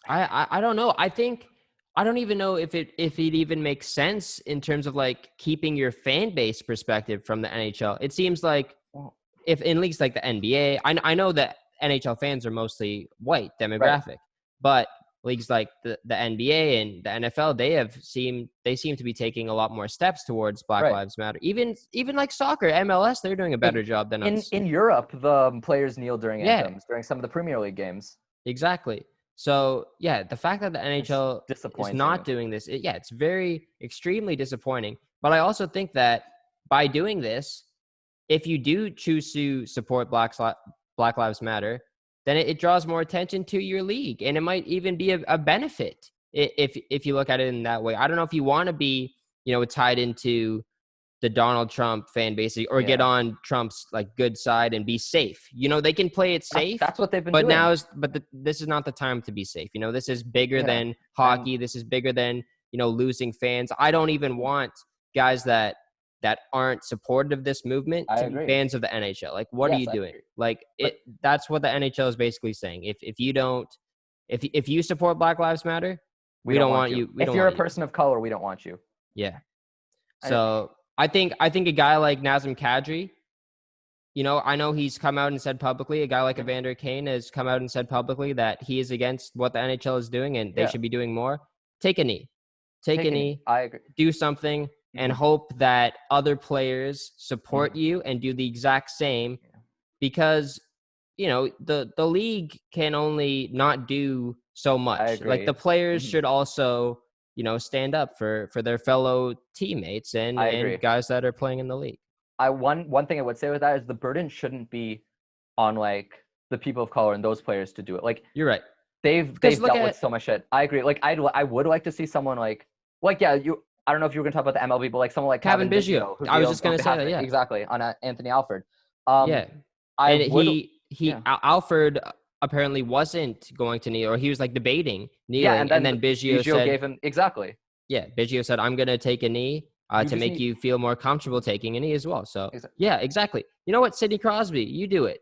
I don't know. I don't even know if it even makes sense in terms of like keeping your fan base perspective from the NHL. It seems like if in leagues like the NBA, I know that NHL fans are mostly white demographic, but leagues like the NBA and the NFL, they seem to be taking a lot more steps towards Black Lives Matter. Even like soccer, MLS, they're doing a better job than us. In Europe, the players kneel during anthems during some of the Premier League games. Exactly. So, the fact that the NHL is not doing this, it's very extremely disappointing. But I also think that by doing this, if you do choose to support Black Lives Matter, then it draws more attention to your league, and it might even be a benefit if you look at it in that way. I don't know if you want to be, tied into the Donald Trump fan base or get on Trump's like good side and be safe. They can play it safe. That's what they've been doing. This is not the time to be safe. This is bigger than hockey. This is bigger than, losing fans. I don't even want guys that aren't supportive of this movement to be fans of the NHL. Like, what are you doing? Like that's what the NHL is basically saying. If you support Black Lives Matter, we don't want you. If you're a person of color, we don't want you. Yeah. So I think a guy like Nazem Kadri, I know he's come out and said publicly, a guy like Evander Kane has come out and said publicly that he is against what the NHL is doing and they should be doing more. Take a knee. Take a knee. I agree. Do something and hope that other players support you and do the exact same because, the league can only not do so much. Like the players should also stand up for their fellow teammates and guys that are playing in the league. One thing I would say with that is the burden shouldn't be on like the people of color and those players to do it. Like you're right. They've dealt with so much shit. I agree. Like I would like to see someone like I don't know if you were going to talk about the MLB, but like someone like Kevin Biggio. I was just going to say that. Yeah, exactly. On Anthony Alford. Alford apparently wasn't going to kneel, or he was like debating kneeling, and then Biggio said, gave him exactly. Yeah, Biggio said, "I'm going to take a knee to make you feel more comfortable taking a knee as well." So exactly. You know what, Sidney Crosby, you do it.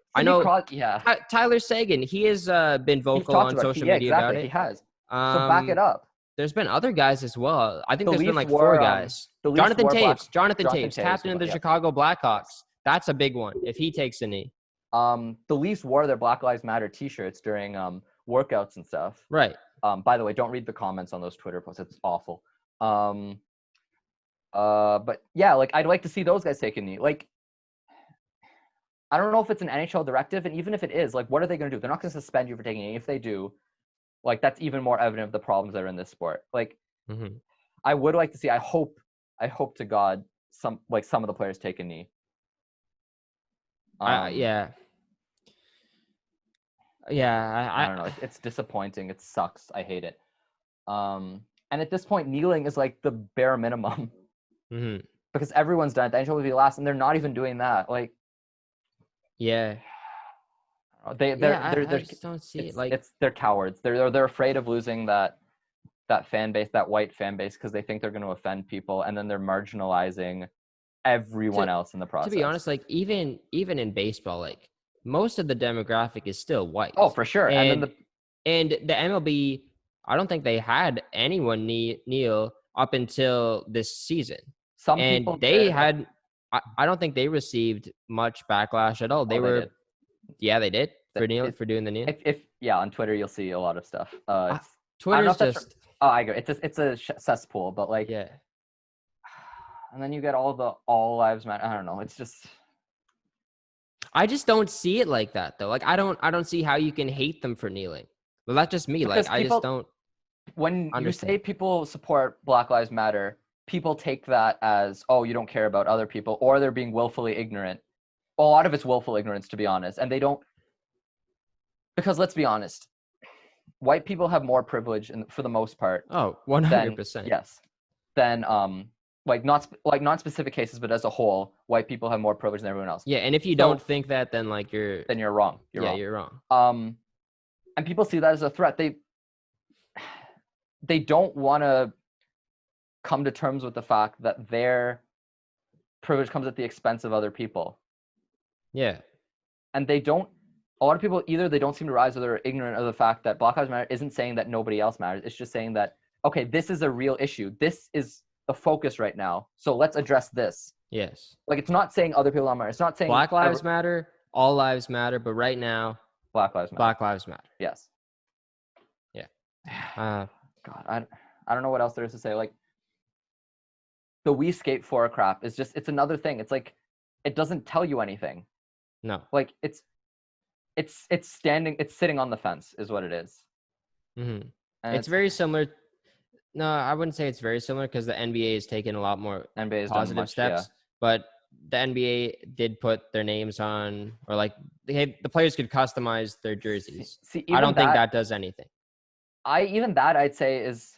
Tyler Sagan, he has been vocal on social media about it. He has. So back it up. There's been other guys as well. I think there's been like 4 guys. Jonathan Taves, captain of the Chicago Blackhawks. That's a big one. If he takes a knee. The Leafs wore their Black Lives Matter T-shirts during workouts and stuff. Right. By the way, don't read the comments on those Twitter posts. It's awful. But yeah, like I'd like to see those guys take a knee. Like, I don't know if it's an NHL directive, and even if it is, like, what are they going to do? They're not going to suspend you for taking a knee. If they do, like, that's even more evident of the problems that are in this sport. Like, I would like to see. I hope to God some of the players take a knee. I don't know. It's disappointing. It sucks. I hate it. And at this point, kneeling is like the bare minimum. Because everyone's done it. The NHL will be last, and they're not even doing that. Like, I they just don't see it. Like, they're cowards. They're afraid of losing that fan base, that white fan base, because they think they're going to offend people, and then they're marginalizing everyone else in the process. To be honest, like even in baseball, like most of the demographic is still white. Oh, for sure. And the MLB, I don't think they had anyone kneel up until this season. Some people they had. I don't think they received much backlash at all. They were, they did for doing the kneel. If on Twitter you'll see a lot of stuff. Twitter's just. I agree. It's a cesspool, but like yeah. And then you get all lives matter. I don't know. It's just. I just don't see it like that though. Like I don't see how you can hate them for kneeling. Well, that's just me. Because I just don't. When you say people support Black Lives Matter, people take that as, oh, you don't care about other people, or they're being willfully ignorant. A lot of it's willful ignorance, to be honest. And they don't, because let's be honest, white people have more privilege for the most part. Oh, 100%. Yes. Than not specific cases, but as a whole, white people have more privilege than everyone else. Yeah, and if you don't think that, then like you're wrong. You're wrong. And people see that as a threat. They don't want to come to terms with the fact that their privilege comes at the expense of other people. Yeah. And a lot of people, either they don't seem to realize, or they're ignorant of the fact that Black Lives Matter isn't saying that nobody else matters. It's just saying that, okay, this is a real issue. This is the focus right now. So let's address this. Yes. Like, it's not saying other people don't matter. It's not saying Black Lives Matter, all lives matter, but right now, Black Lives Matter. Black Lives Matter. Yes. Yeah. God, I don't know what else there is to say. Like, the We Skate for crap is just, it's another thing. It's like, it doesn't tell you anything. No. Like, it's sitting on the fence is what it is. Mm-hmm. And it's very similar. No, I wouldn't say it's very similar, because the NBA has taken a lot more positive steps. Yeah. But the NBA did put their names on, or like the players could customize their jerseys. See, I don't think that does anything. I'd say is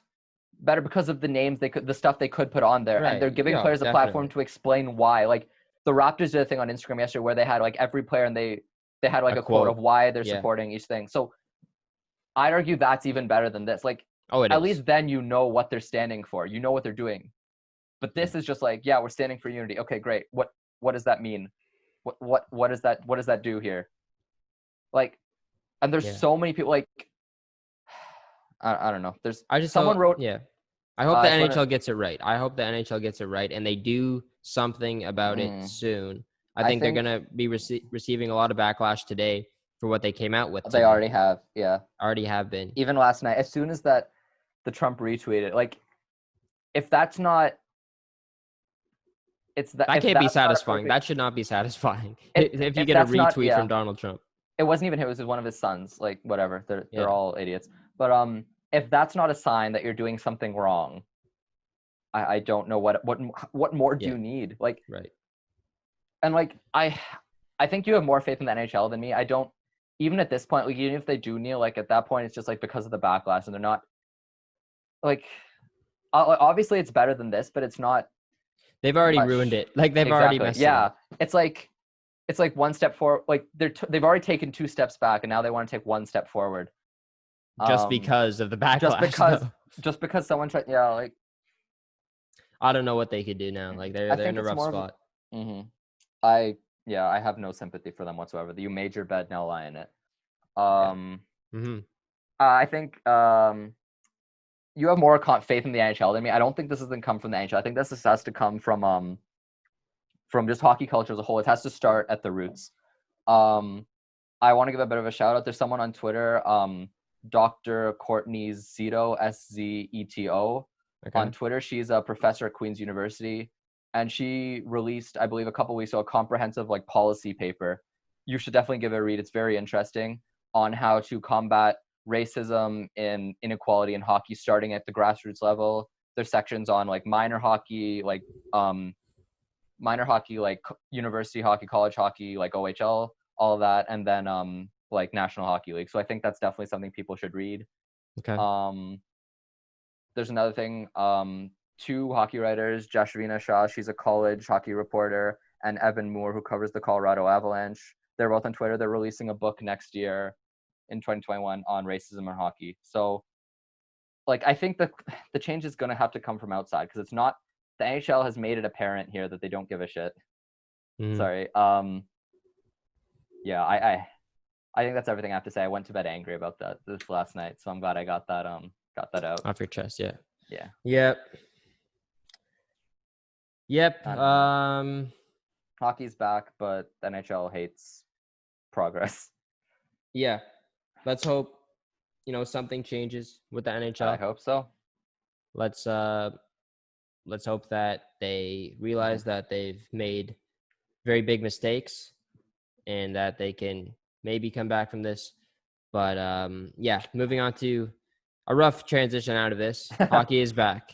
better because of the names the stuff they could put on there, right. And they're giving players a platform to explain why. Like the Raptors did a thing on Instagram yesterday where they had like every player, and they had like a quote of why they're supporting each thing. So I'd argue that's even better than this. Like at least then you know what they're standing for. You know what they're doing. But this is just like, we're standing for unity. Okay, great. What does that mean? What does that do here? Like, and there's so many people like. I don't know. Someone wrote. Yeah. I hope the NHL gets it right. I hope the NHL gets it right, and they do something about it soon. I think they're going to be receiving a lot of backlash today for what they came out with. They already have. Yeah. Already have been. Even last night, as soon as the Trump retweeted, like, if that's not. That can't be satisfying. That should not be satisfying. If you get a retweet from Donald Trump. It wasn't even him. It was one of his sons. Like, whatever. They're all idiots. But if that's not a sign that you're doing something wrong, I don't know what more do you need? Like, right. And like I think you have more faith in the NHL than me. I don't, even at this point, like even if they do kneel, like at that point it's just like because of the backlash, and they're not like obviously it's better than this, but it's not. They've already ruined it. Like they've already messed it up. It's like one step forward. Like they've already taken 2 steps back, and now they want to take 1 step forward. Just because of the backlash. Just because someone tried. Yeah, like. I don't know what they could do now. Like they're in a rough spot. Mm-hmm. I have no sympathy for them whatsoever. You made your bed, now lie in it. I think you have more faith in the NHL than me. I don't think this doesn't come from the NHL. I think this has to come from just hockey culture as a whole. It has to start at the roots. I want to give a bit of a shout out. There's someone on Twitter, Dr. Courtney Zito, Szeto. Okay. On Twitter. She's a professor at Queen's University, and she released, I believe, a couple weeks ago, a comprehensive like policy paper. You should definitely give it a read. It's very interesting on how to combat racism and inequality in hockey, starting at the grassroots level. There's sections on like minor hockey, like university hockey, college hockey, like OHL, all of that, and then like National Hockey League. So I think that's definitely something people should read. Okay. There's another thing, 2 hockey writers, Jashavina Shah, she's a college hockey reporter, and Evan Moore, who covers the Colorado Avalanche. They're both on Twitter. They're releasing a book next year in 2021 on racism in hockey. So, like I think the change is going to have to come from outside, because it's not, the NHL has made it apparent here that they don't give a shit. Sorry. Yeah, I think that's everything I have to say. I went to bed angry about this last night, so I'm glad I got that out off your chest. Yeah. Yeah. Yep. Hockey's back, but the NHL hates progress. Yeah. Let's hope, something changes with the NHL. I hope so. Let's hope that they realize that they've made very big mistakes and that they can maybe come back from this. But moving on to a rough transition out of this. Hockey is back.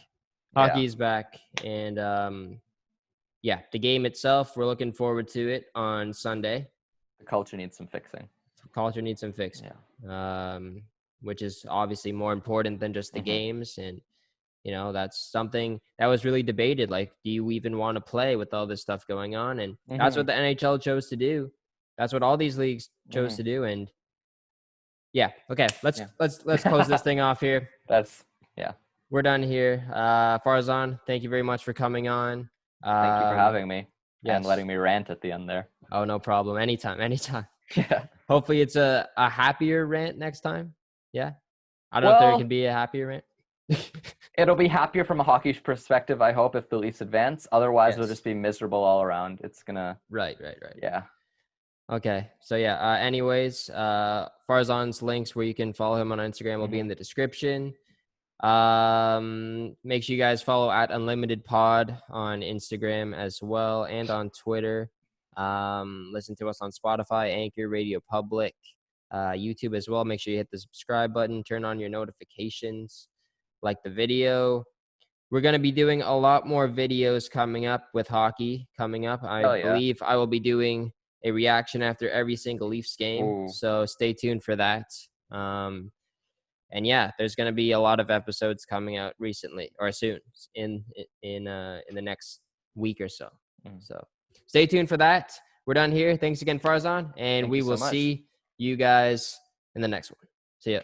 Hockey is back. And the game itself, we're looking forward to it on Sunday. The culture needs some fixing. Yeah. Which is obviously more important than just the games. And, that's something that was really debated. Like, do you even want to play with all this stuff going on? And that's what the NHL chose to do. That's what all these leagues chose to do. And okay, let's close this thing off here. We're done here. Farzan, thank you very much for coming on. Thank you for having me and letting me rant at the end there. Oh, no problem. Anytime. Yeah. Hopefully it's a happier rant next time. Yeah. I don't know if there can be a happier rant. It'll be happier from a hockey perspective, I hope, if the Leafs advance. Otherwise, it'll just be miserable all around. It's gonna. Right. Yeah. Okay. So anyways, Farzan's links where you can follow him on Instagram will be in the description. Make sure you guys follow at Unlimited Pod on Instagram as well and on Twitter. Listen to us on Spotify, Anchor, Radio Public, YouTube as well. Make sure you hit the subscribe button, turn on your notifications, like the video. We're going to be doing a lot more videos coming up with hockey coming up. I believe I will be doing a reaction after every single Leafs game. Ooh. So stay tuned for that. And there's going to be a lot of episodes coming out recently or soon in the next week or so. So stay tuned for that. We're done here. Thanks again, Farzan, and we will see you guys in the next one. See ya.